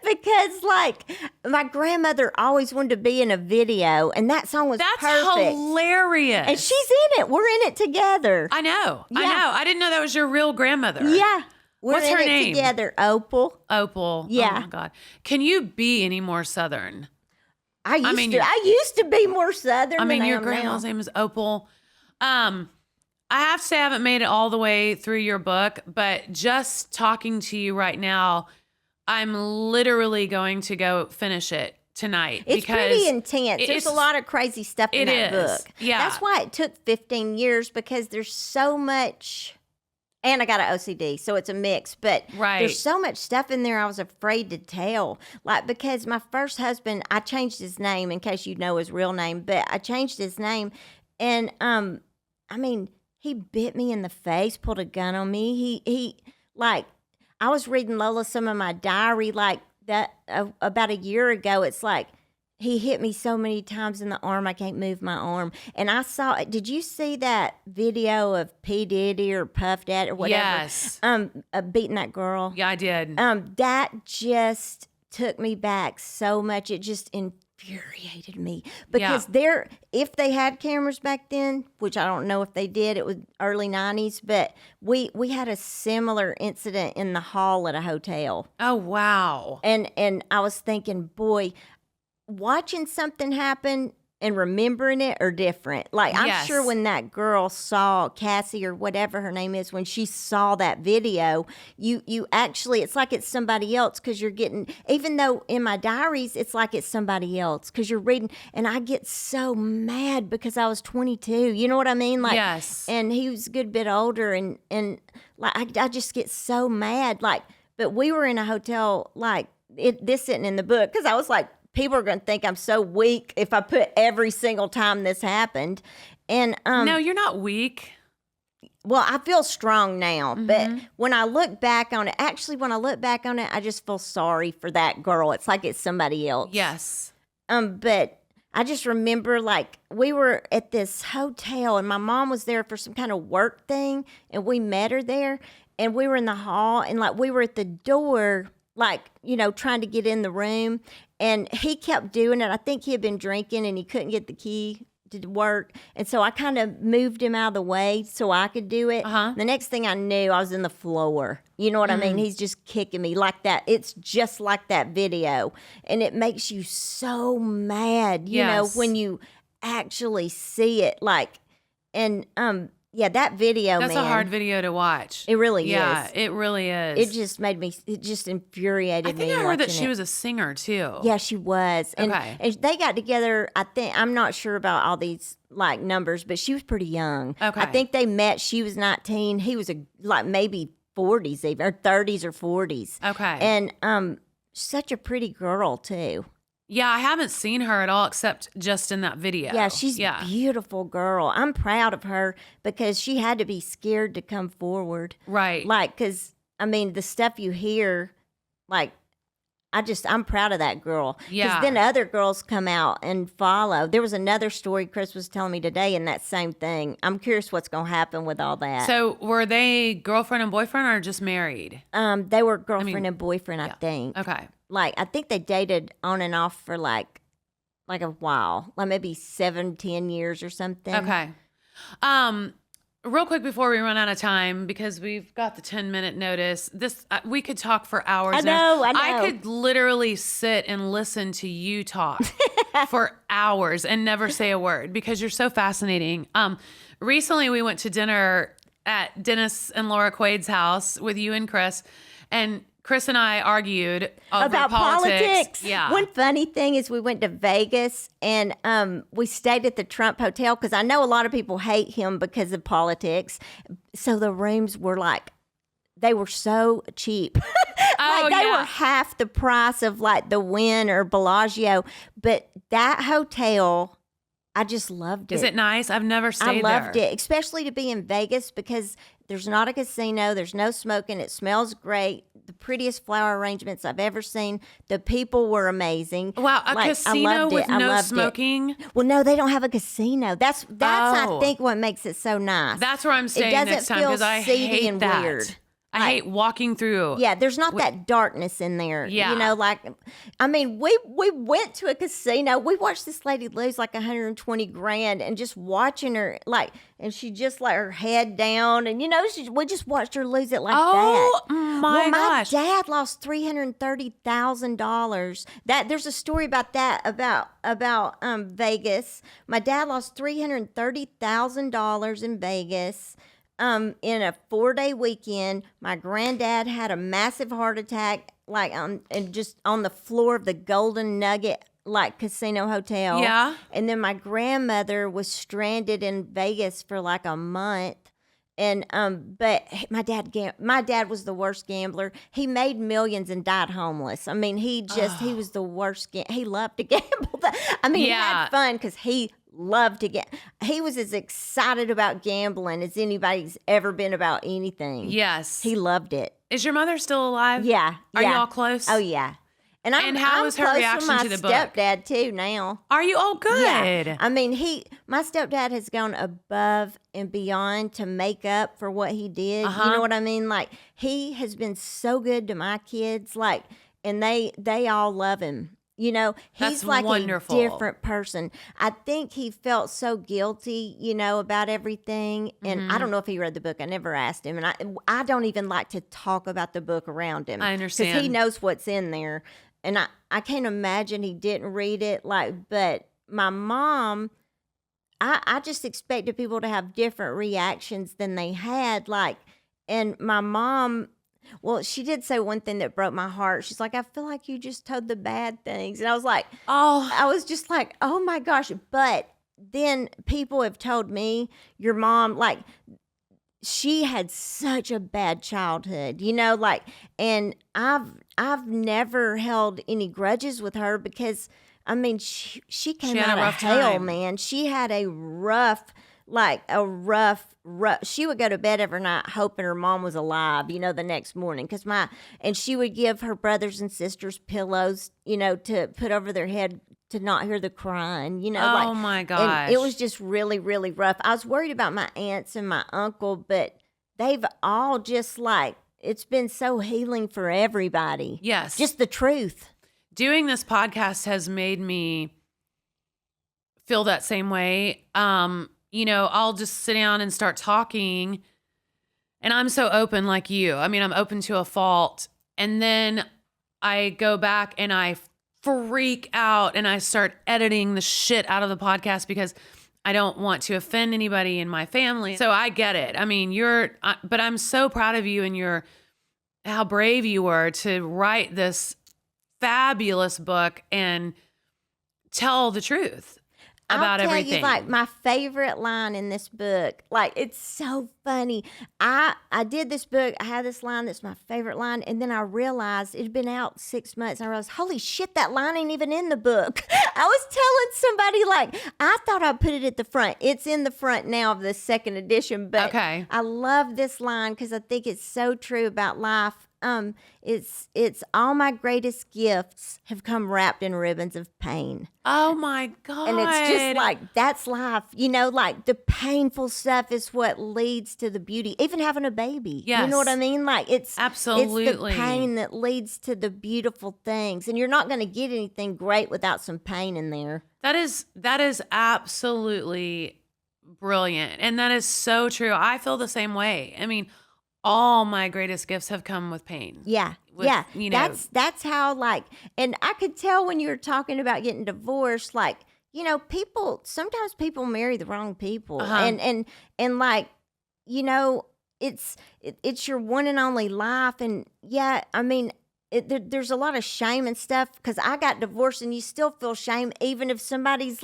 Because, like, my grandmother always wanted to be in a video, and that song was perfect. That's hilarious. And she's in it. We're in it together. I know. Yeah. I know. I didn't know that was your real grandmother. Yeah. What's her name? Together. Opal. Yeah. Oh, my God. Can you be any more Southern? I used to be more Southern. I mean, your grandma's name is Opal. I have to say I haven't made it all the way through your book, but just talking to you right now, I'm literally going to go finish it tonight. It's pretty intense. There's a lot of crazy stuff in that book. Yeah. That's why it took 15 years, because there's so much. And I got an OCD, so it's a mix. But there's so much stuff in there I was afraid to tell. Like, because my first husband, I changed his name in case you know his real name, but I changed his name. And, I mean, he bit me in the face, pulled a gun on me. He like, I was reading Lola some of my diary, like, that about a year ago. It's like, he hit me so many times in the arm, I can't move my arm. And I saw, did you see that video of P. Diddy or Puff Daddy or whatever? Yes. Beating that girl? Yeah, I did. That just took me back so much. It just infuriated me. Because if they had cameras back then, which I don't know if they did, it was early 90s, but we had a similar incident in the hall at a hotel. Oh, wow. And I was thinking, boy, watching something happen and remembering it are different. Like, I'm sure when that girl saw Cassie or whatever her name is, when she saw that video, you actually, it's like it's somebody else, because you're getting, even though in my diaries, it's like it's somebody else, because you're reading, and I get so mad because I was 22. You know what I mean? Like, and he was a good bit older, and like, I just get so mad. Like, but we were in a hotel, like, this sitting in the book, because I was like, people are going to think I'm so weak if I put every single time this happened. And no, you're not weak. Well, I feel strong now, but when I look back on it, I just feel sorry for that girl. It's like it's somebody else. Yes. But I just remember, like, we were at this hotel, and my mom was there for some kind of work thing, and we met her there, and we were in the hall, and like we were at the door, like, you know, trying to get in the room, and he kept doing it. I think he had been drinking and he couldn't get the key to work, and so I kind of moved him out of the way so I could do it. The next thing I knew, I was in the floor. You know what I mean? He's just kicking me like that. It's just like that video, and it makes you so mad, you know, when you actually see it. Like, and yeah, that video, That's a hard video to watch. It really is. Yeah, it really is. It just made me, it just infuriated me. I think I heard that she was a singer too. Yeah, she was. And, and they got together, I think, I'm not sure about all these like numbers, but she was pretty young. Okay. I think they met, she was 19. He was like maybe 40s even, or 30s or 40s. Okay. And such a pretty girl too. Yeah, I haven't seen her at all except just in that video. Yeah, she's a beautiful girl. I'm proud of her because she had to be scared to come forward. Right. Like, because, I mean, the stuff you hear, like, I'm proud of that girl. Yeah. Because then other girls come out and follow. There was another story Chris was telling me today in that same thing. I'm curious what's going to happen with all that. So were they girlfriend and boyfriend or just married? They were girlfriend and boyfriend, I think. Okay. Like, I think they dated on and off for like a while, like maybe 7-10 years or something. Okay. Real quick before we run out of time, because we've got the 10-minute notice. This we could talk for hours. I know. I could literally sit and listen to you talk for hours and never say a word because you're so fascinating. Recently we went to dinner at Dennis and Laura Quaid's house with you and Chris, and Chris and I argued about politics. Yeah. One funny thing is we went to Vegas and we stayed at the Trump Hotel because I know a lot of people hate him because of politics. So the rooms were like, they were so cheap. They were half the price of like the Wynn or Bellagio. But that hotel, I just loved it. Is it nice? I've never stayed there. I loved it, especially to be in Vegas because there's not a casino. There's no smoking. It smells great. The prettiest flower arrangements I've ever seen. The people were amazing. Wow, a casino with no smoking? Well, no, they don't have a casino. That's I think what makes it so nice. That's where I'm staying next time because I hate that. Weird. I hate walking through. Yeah, there's not that darkness in there. Yeah. You know, like, I mean, we went to a casino. We watched this lady lose like $120,000 and just watching her, like, and she just like her head down. And, you know, we just watched her lose it like that. Oh, my gosh. My dad lost $330,000. There's a story about that, about Vegas. My dad lost $330,000 in Vegas. In a 4-day weekend. My granddad had a massive heart attack, like and just on the floor of the Golden Nugget, like casino hotel. Yeah. And then my grandmother was stranded in Vegas for like a month. And but my dad was the worst gambler. He made millions and died homeless. I mean, he was the worst. He loved to gamble. He had fun because he loved to get. He was as excited about gambling as anybody's ever been about anything. Yes, he loved it. Is your mother still alive? Yeah. Are y'all close? Oh yeah. And how was her reaction to the book? My stepdad too now. Are you all good? Yeah. I mean, my stepdad has gone above and beyond to make up for what he did. You know what I mean? Like, he has been so good to my kids, like, and they all love him. You know, he's like wonderful. A different person. I think he felt so guilty, about everything. And I don't know if he read the book. I never asked him. And I don't even like to talk about the book around him. I understand. Because he knows what's in there. And I can't imagine he didn't read it. But my mom, I just expected people to have different reactions than they had. And my mom, well, she did say one thing that broke my heart. She's like, I feel like you just told the bad things. And I was like, I was just like, oh my gosh. But then people have told me, your mom, she had such a bad childhood, and I've never held any grudges with her because, I mean, she came out of hell, man. She had a rough, she would go to bed every night hoping her mom was alive, the next morning. And she would give her brothers and sisters pillows, to put over their head to not hear the crying, Oh my gosh. And it was just really, really rough. I was worried about my aunts and my uncle, but they've all just it's been so healing for everybody. Yes. Just the truth. Doing this podcast has made me feel that same way. I'll just sit down and start talking, and I'm so open like you. I mean, I'm open to a fault. And then I go back and I freak out and I start editing the shit out of the podcast because I don't want to offend anybody in my family. So I get it. I mean, but I'm so proud of you and how brave you were to write this fabulous book and tell the truth about everything. I'll tell you, my favorite line in this book, it's so funny. I did this book, I had this line that's my favorite line, and then I realized it had been out 6 months, and I realized, holy shit, that line ain't even in the book. I was telling somebody, I thought I put it at the front. It's in the front now of the second edition, but okay. I love this line because I think it's so true about life. It's all my greatest gifts have come wrapped in ribbons of pain. Oh my God. And it's just that's life. The painful stuff is what leads to the beauty. Even having a baby. Yes. You know what I mean? Absolutely. It's the pain that leads to the beautiful things. And you're not going to get anything great without some pain in there. That is absolutely brilliant. And that is so true. I feel the same way. I mean, all my greatest gifts have come with pain. Yeah. That's how and I could tell when you were talking about getting divorced, sometimes people marry the wrong people. And it's your one and only life. And yeah, I mean, there's a lot of shame and stuff because I got divorced and you still feel shame even if somebody's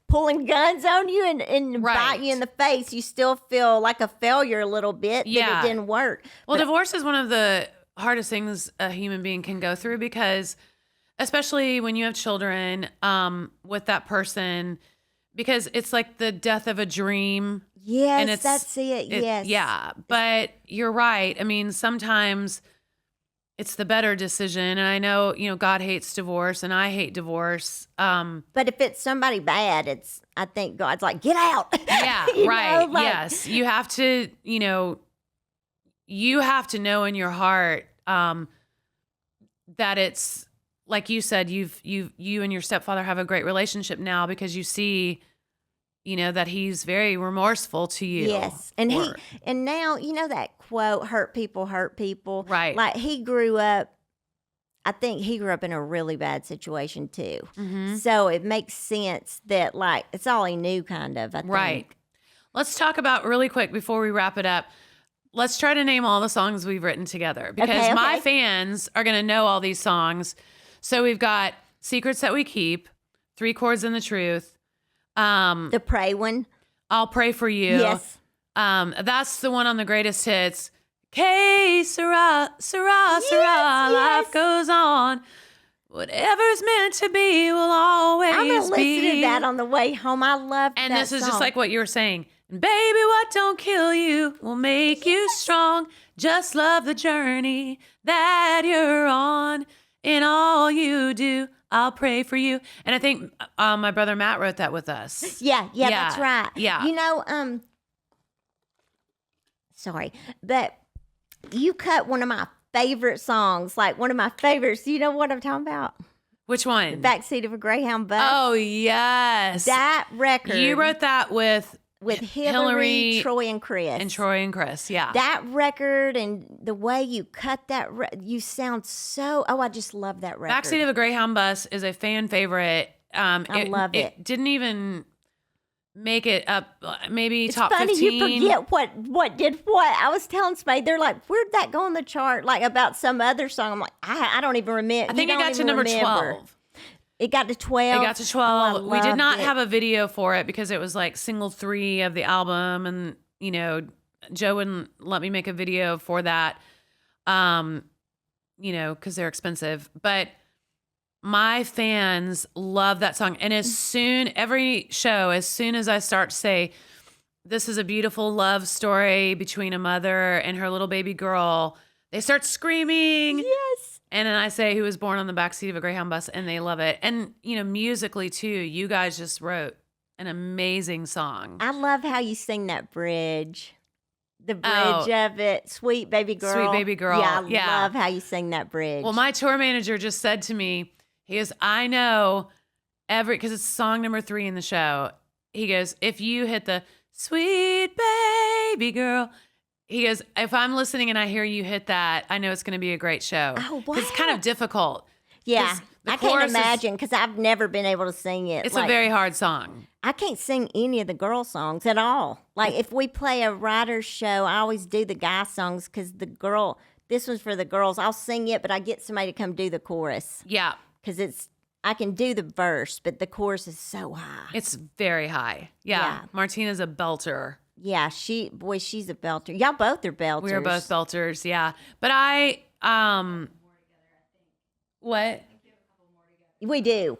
pulling guns on you and bite you in the face. You still feel like a failure a little bit that it didn't work. Well, divorce is one of the hardest things a human being can go through because especially when you have children with that person, because it's like the death of a dream. Yes, and that's it. Yes. Yeah, but you're right. I mean, sometimes it's the better decision. And I know, God hates divorce and I hate divorce. But if it's somebody bad, I think God's like, get out. Yeah, right. Yes. You have to, you have to know in your heart that it's, like you said, you and your stepfather have a great relationship now because you see, that he's very remorseful to you. Yes. And and now, that quote, hurt people. Right. He grew up, I think he grew up in a really bad situation too. Mm-hmm. So it makes sense that it's all he knew kind of, I think. Right. Let's talk about really quick before we wrap it up. Let's try to name all the songs we've written together because my fans are going to know all these songs. So we've got Secrets That We Keep, 3 Chords and the Truth. The Pray one. I'll Pray for You. Yes. That's the one on the greatest hits. Que Sara, Sara, Sara, life goes on. Whatever's meant to be will always be. I'm going to listen to that on the way home. I love that And this is song. just like what you were saying. And baby, what don't kill you will make you strong. Just love the journey that you're on. In all you do, I'll pray for you. And I think my brother Matt wrote that with us. Yeah, that's right. Yeah. You know, sorry, but you cut one of my favorite songs, like one of my favorites. You know what I'm talking about? Which one? Backseat of a Greyhound bus. Oh, yes. That record. You wrote that with Hillary, Troy, and Chris. And Troy and Chris, yeah. That record and the way you cut that, you sound so, I just love that record. Backseat of a Greyhound Bus is a fan favorite. I love it. It didn't even make it up, maybe top funny, 15. You forget what did what. I was telling somebody, they're like, where'd that go on the chart? Like about some other song. I'm like, I don't even remember. I think it got to number 12. It got to 12. It got to 12. Oh, we did not have a video for it because it was like single 3 of the album. And, you know, Joe wouldn't let me make a video for that, you know, because they're expensive. But my fans love that song. And every show, as soon as I start to say, this is a beautiful love story between a mother and her little baby girl, they start screaming. Yes. And then I say, who was born on the backseat of a Greyhound bus, and they love it. And, you know, musically, too, you guys just wrote an amazing song. I love how you sing that bridge. The bridge of it. Sweet Baby Girl. Sweet Baby Girl. Yeah, I love how you sing that bridge. Well, my tour manager just said to me, he goes, I know because it's song number 3 in the show. He goes, if you hit the Sweet Baby Girl, he goes, if I'm listening and I hear you hit that, I know it's going to be a great show. Oh, wow. It's kind of difficult. Yeah. I can't imagine because I've never been able to sing it. It's a very hard song. I can't sing any of the girl songs at all. Like if we play a writer's show, I always do the guy songs because this one's for the girls. I'll sing it, but I get somebody to come do the chorus. Yeah. Because I can do the verse, but the chorus is so high. It's very high. Yeah. Martina's a belter. Yeah, she's a belter. Y'all both are belters. We are both belters, yeah. But what? We do.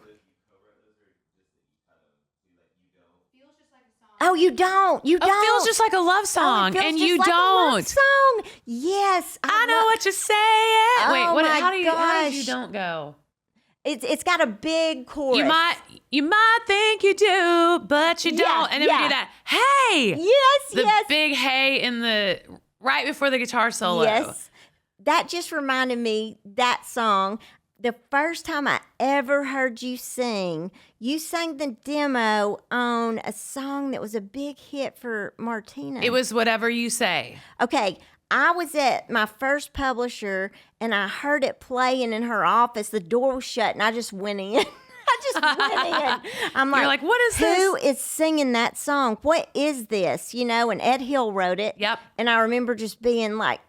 Oh, you don't. You don't. It feels just like a love song, and you don't. A love song. Yes, I know what you're saying. Oh, wait, my how do gosh. you don't go? It's got a big chorus. You might think you do, but you don't. And then we do that. Hey. Yes. The big hey right before the guitar solo. Yes. That just reminded me, that song, the first time I ever heard you sing, you sang the demo on a song that was a big hit for Martina. It was Whatever You Say. Okay. I was at my first publisher and I heard it playing in her office. The door was shut and I just went in. I'm You're like, what is this? Who is singing that song? What is this? You know, and Ed Hill wrote it. Yep. And I remember just being like,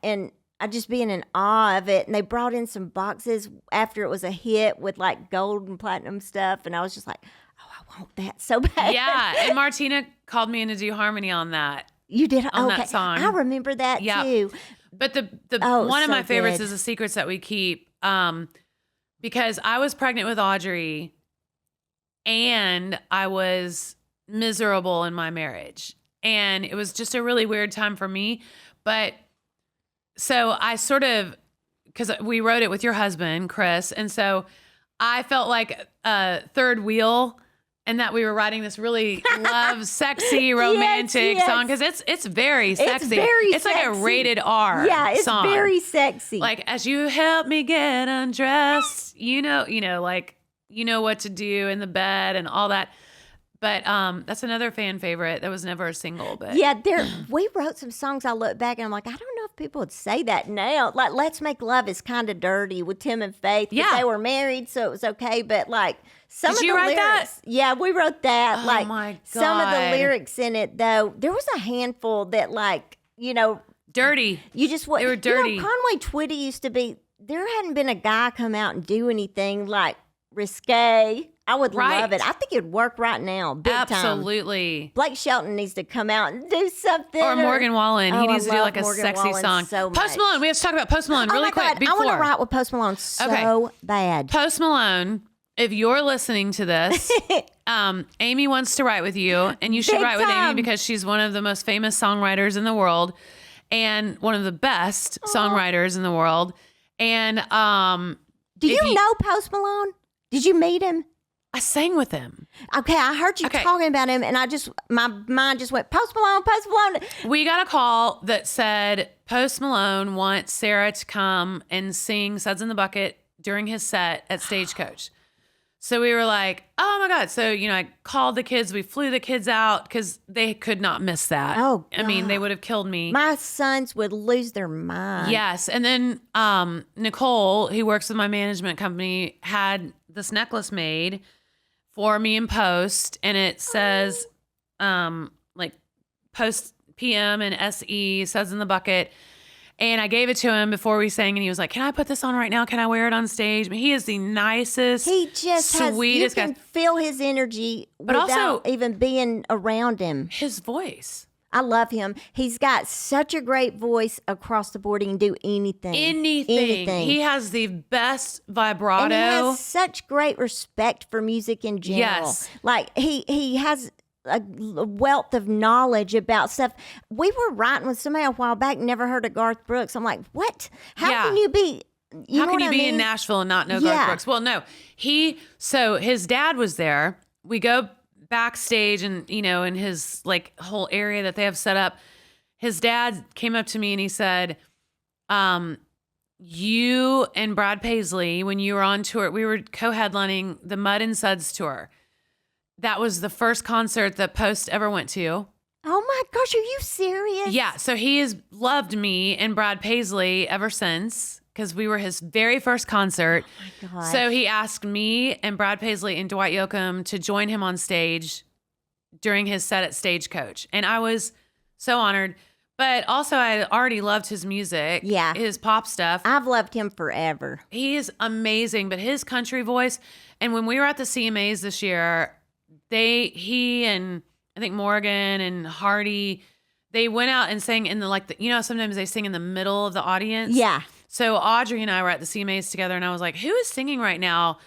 just being in awe of it. And they brought in some boxes after it was a hit with like gold and platinum stuff. And I was just like, oh, I want that so bad. Yeah. And Martina called me in to do harmony on that. You did on that song. I remember that too. But the one of my favorites is The Secrets That We Keep, because I was pregnant with Audrey and I was miserable in my marriage. And it was just a really weird time for me. But so I because we wrote it with your husband, Chris. And so I felt like a third wheel. And that we were writing this really sexy, romantic song because it's very sexy. It's like a rated R song. Yeah, it's very sexy. Like, as you help me get undressed, you know what to do in the bed and all that. But that's another fan favorite that was never a single. But yeah, we wrote some songs. I look back and I'm like, I don't know if people would say that now. Like, Let's Make Love is kind of dirty with Tim and Faith. Yeah, but they were married, so it was okay. But like some Did of you the write lyrics, that? Yeah, we wrote that. Oh like my God. Some of the lyrics in it, though, there was a handful that dirty. You just they were dirty. Conway Twitty used to be. There hadn't been a guy come out and do anything like risque. I would Right. love it. I think it'd work right now. Big time. Absolutely. Blake Shelton needs to come out and do something. Or Morgan Wallen. Oh, He needs I to do love like a Morgan sexy Wallen song. so Post much. Malone. We have to talk about Post Malone really oh my quick. God, Before. I want to write with Post Malone so bad. Post Malone, if you're listening to this, Aimee wants to write with you, and you should Big write with time. Aimee because she's one of the most famous songwriters in the world and one of the best songwriters in the world. And Do you know Post Malone? Did you meet him? I sang with him. Okay, I heard you talking about him, and my mind just went, Post Malone, Post Malone. We got a call that said Post Malone wants Sara to come and sing Suds in the Bucket during his set at Stagecoach. So we were like, oh my God. So, I called the kids. We flew the kids out because they could not miss that. Oh, I mean, they would have killed me. My sons would lose their mind. Yes. And then Nicole, who works with my management company, had this necklace made for me in Post. And it says like Post PM and SE, Suds in the Bucket. And I gave it to him before we sang, and he was like, can I put this on right now? Can I wear it on stage? I mean, he is the nicest, He just sweetest you can guy. feel his energy But without also- even being around him. His voice. I love him. He's got such a great voice across the board. He can do anything. Anything. He has the best vibrato. And he has such great respect for music in general. Yes. Like he has a wealth of knowledge about stuff. We were writing with somebody a while back, never heard of Garth Brooks. I'm like, what? How Yeah. can you be? You How know can what you I be mean? in Nashville and not know Garth Yeah. Brooks? Well, no. So his dad was there. We go backstage and, in his like whole area that they have set up. His dad came up to me and he said, you and Brad Paisley, when you were on tour, we were co-headlining the Mud and Suds tour. That was the first concert that Post ever went to. Oh my gosh, are you serious? Yeah, so he has loved me and Brad Paisley ever since because we were his very first concert. Oh my gosh. So he asked me and Brad Paisley and Dwight Yoakam to join him on stage during his set at Stagecoach. And I was so honored. But also I already loved his music. Yeah. His pop stuff. I've loved him forever. He is amazing, but his country voice. And when we were at the CMAs this year, he and I think Morgan and Hardy, they went out and sang in sometimes they sing in the middle of the audience. Yeah. So Audrey and I were at the CMAs together, and I was like, who is singing right now?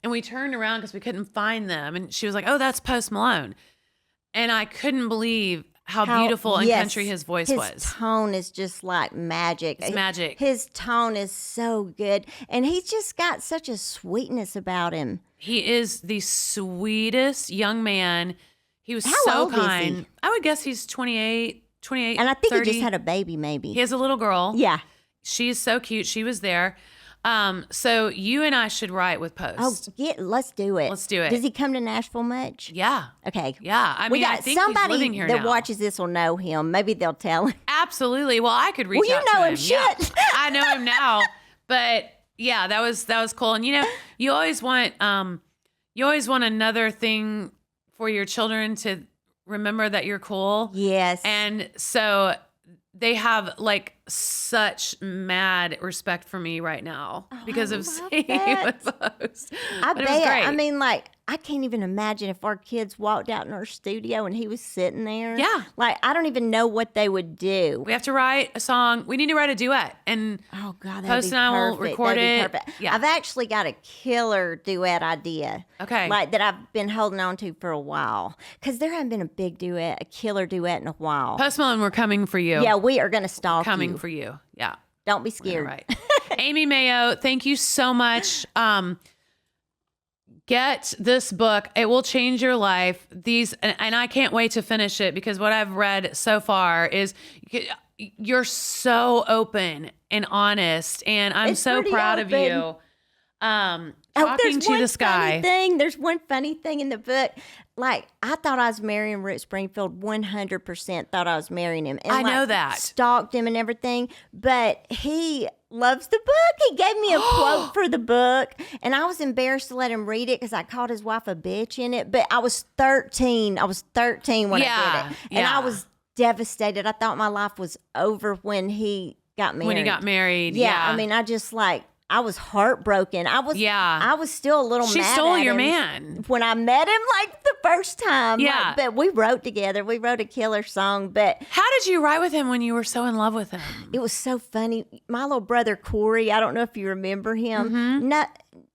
And we turned around because we couldn't find them. And she was like, oh, that's Post Malone. And I couldn't believe how beautiful and country his voice was. His tone is just like magic. It's magic. His tone is so good. And he's just got such a sweetness about him. He is the sweetest young man. He was How so old is kind. he? I would guess he's 28, And I think 30. he just had a baby, maybe. He has a little girl. Yeah. She's so cute. She was there. So you and I should write with Post. Oh, let's do it. Let's do it. Does he come to Nashville much? Yeah. Okay. Yeah. I mean, I think somebody he's living here that now. watches this will know him. Maybe they'll tell him. Absolutely. Well, I could reach Well, you out know to him. Yeah. Shit. I know him now. But yeah, that was cool. And you always want another thing for your children to remember that you're cool. Yes. And so they have like such mad respect for me right now because of singing with Post. I But it was bet. great. I mean, like, I can't even imagine if our kids walked out in our studio and he was sitting there. Yeah. Like, I don't even know what they would do. We have to write a song. We need to write a duet. And Oh, God, that'd Post be and I will perfect. record That'd be it. perfect. Yeah. I've actually got a killer duet idea. Okay. Like, that I've been holding on to for a while. Because there hasn't been a big duet, a killer duet in a while. Post Malone, we're coming for you. Yeah, we are going to stalk Coming you. for you. Yeah. Don't be scared. All right. Aimee Mayo, thank you so much. Get this book. It will change your life. And I can't wait to finish it because what I've read so far is you're so open and honest. And I'm It's so pretty proud of open. you. Talking there's to one the sky. funny thing. There's one funny thing in the book. Like, I thought I was marrying Rick Springfield. 100% thought I was marrying him. And I know that. Stalked him and everything. But he loves the book. He gave me a quote for the book. And I was embarrassed to let him read it because I called his wife a bitch in it. But I was 13. I was 13 when I did it. And yeah. I was devastated. I thought my life was over when he got married. When he got married. Yeah. I mean, I just like... I was heartbroken. I was still a little She mad stole at your him man. when I met him, like the first time. Yeah. But we wrote together. We wrote a killer song. But How did you write with him when you were so in love with him? it was so funny. My little brother, Cory, I don't know if you remember him.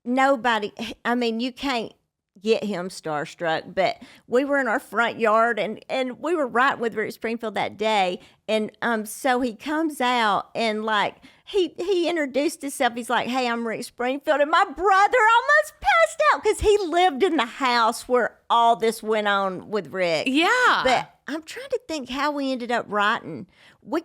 Nobody, I mean, you can't get him starstruck, but we were in our front yard and we were right with Rick Springfield that day. And so he comes out and like he introduced himself. He's like, "Hey, I'm Rick Springfield." And my brother almost passed out because he lived in the house where all this went on with Rick. Yeah. But I'm trying to think how we ended up writing. We're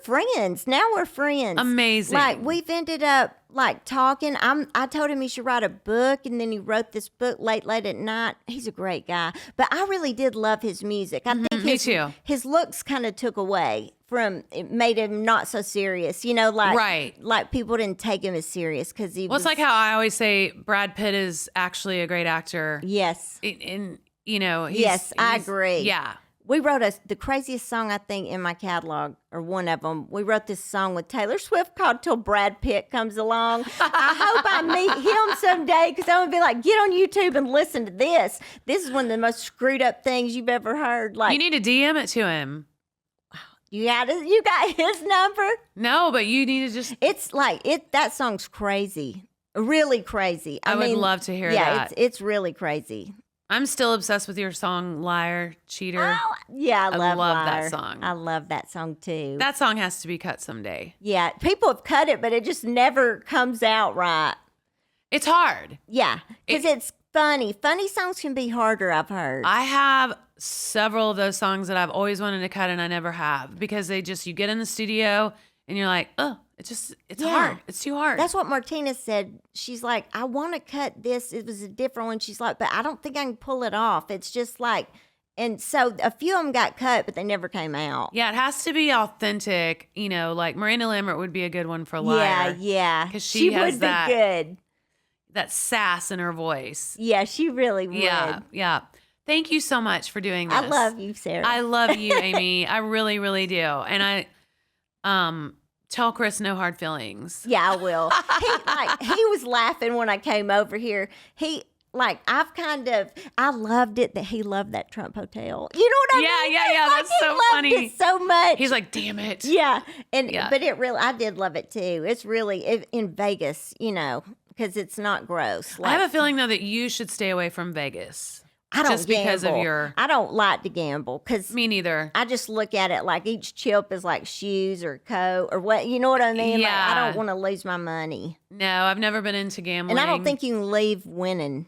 friends. Now we're friends. Amazing. Like we've ended up like talking. I told him he should write a book, and then he wrote this book late at night. He's a great guy. But I really did love his music. I think me too. His looks kind of took away from it, made him not so serious. You know, like Right. like people didn't take him as serious because he Well, was it's like how I always say Brad Pitt is actually a great actor. yes. And you know, Yes, I agree. Yeah. We wrote the craziest song, I think, in my catalog, or one of them. We wrote this song with Taylor Swift called Till Brad Pitt Comes Along. I hope I meet him someday because I'm going to be like, get on YouTube and listen to this. This is one of the most screwed up things you've ever heard. Like, You need to DM it to him. you got his number? No, but you need to just. It's like, that song's crazy. Really crazy. I would love to hear that. It's really crazy. I'm still obsessed with your song "Liar, Cheater." Oh, yeah, I love that Liar. song. I love that song too. That song has to be cut someday. Yeah, people have cut it, but it just never comes out right. It's hard. Yeah, because it's funny. Funny songs can be harder, I've heard. I have several of those songs that I've always wanted to cut and I never have because you get in the studio and you're like, oh, it's hard. It's too hard. That's what Martina said. She's like, I want to cut this. It was a different one. She's like, but I don't think I can pull it off. It's just like, and so a few of them got cut, but they never came out. Yeah, it has to be authentic. You know, like Miranda Lambert would be a good one for Liar. Yeah. Because she has would that, be good. that sass in her voice. Yeah, she really would. Yeah. Thank you so much for doing this. I love you, Sarah. I love you, Aimee. I really, really do. And I tell Chris no hard feelings. Yeah, I will. He was laughing when I came over here. I loved it that he loved that Trump Hotel. You know what I mean? Yeah. Like, That's so funny. He loved it so much. He's like, damn it. Yeah. But I did love it too. It's really in Vegas, you know, because it's not gross. I have a feeling though that you should stay away from Vegas. I don't just because of your. I don't like to gamble because Me neither. I just look at it like each chip is like shoes or coat or what. You know what I mean? Yeah. Like, I don't want to lose my money. No, I've never been into gambling. And I don't think you can leave winning.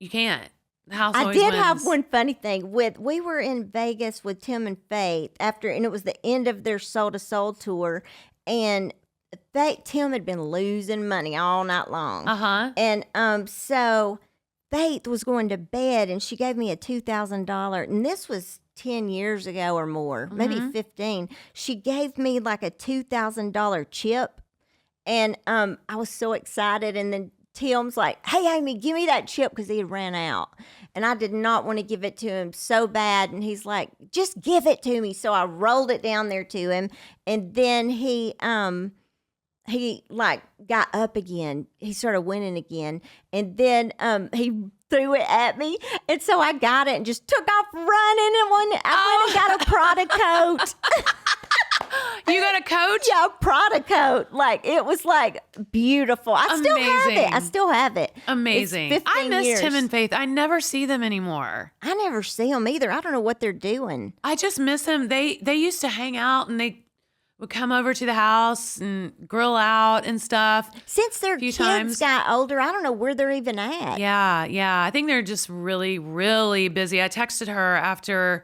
You can't. The house I always did wins. have one funny thing we were in Vegas with Tim and Faith and it was the end of their Soul to Soul tour, and Tim had been losing money all night long. And so Faith was going to bed, and she gave me a $2,000, and this was 10 years ago or more, maybe 15. She gave me like a $2,000 chip, and I was so excited, and then Tim's like, hey, Aimee, give me that chip because he had ran out. And I did not want to give it to him so bad. And he's like, just give it to me. So I rolled it down there to him. And then he like got up again. He started winning again. And then he threw it at me. And so I got it and just took off running. And I went and got a Prada coat. You got a coat? Yeah, a Prada coat. Like, it was like beautiful. I still have it. Amazing. It's 15 I miss years. Tim and Faith. I never see them anymore. I never see them either. I don't know what they're doing. I just miss them. They used to hang out and they would come over to the house and grill out and stuff. Since their kids got older, I don't know where they're even at. Yeah. I think they're just really, really busy. I texted her after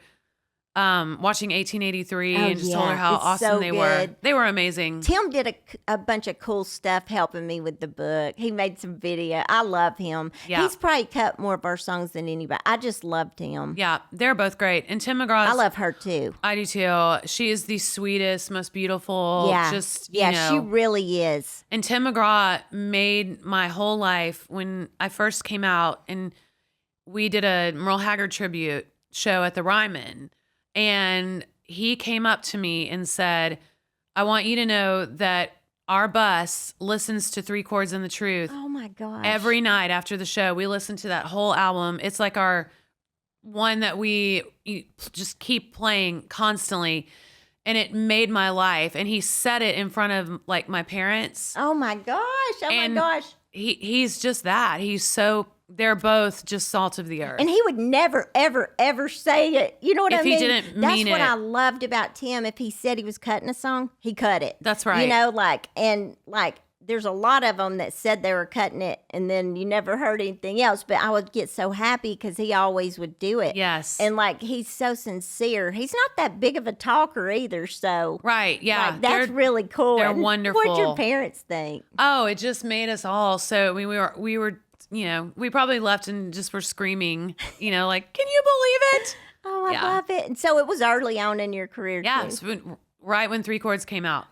watching 1883 and just told her how It's awesome so they good. were. They were amazing. Tim did a bunch of cool stuff helping me with the book. He made some video. I love him. Yeah. He's probably cut more of our songs than anybody. I just loved him. Yeah, they're both great. And Tim McGraw, I love her too. I do too. She is the sweetest, most beautiful. Yeah. Just, she really is. And Tim McGraw made my whole life when I first came out, and we did a Merle Haggard tribute show at the Ryman. And he came up to me and said, I want you to know that our bus listens to Three Chords and the Truth. Oh my gosh. Every night after the show, we listen to that whole album. It's like our one that we just keep playing constantly. And it made my life. And he said it in front of like my parents. Oh my gosh. Oh And my gosh. He's just that. They're both just salt of the earth. And he would never, ever, ever say it. You know what I mean? If he didn't mean it. That's what I loved about Tim. If he said he was cutting a song, he cut it. That's right. You know, there's a lot of them that said they were cutting it and then you never heard anything else. But I would get so happy because he always would do it. Yes. And he's so sincere. He's not that big of a talker either. So, right. Yeah. That's really cool. They're And wonderful. What'd your parents think? Oh, it just made us all. So, I mean, we were, you know, we probably left and just were screaming, you know, like, can you believe it? Oh, I love it. And so it was early on in your career, yeah, too. right when Three Chords came out.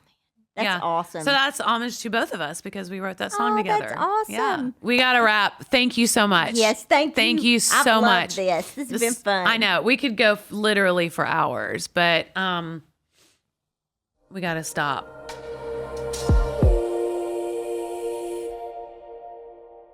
That's awesome. So that's homage to both of us because we wrote that song together. That's awesome. Yeah. We got to wrap. Thank you so much. Yes, thank you. Thank you so I've much. loved this. This has been fun. I know. We could go literally for hours, but we got to stop.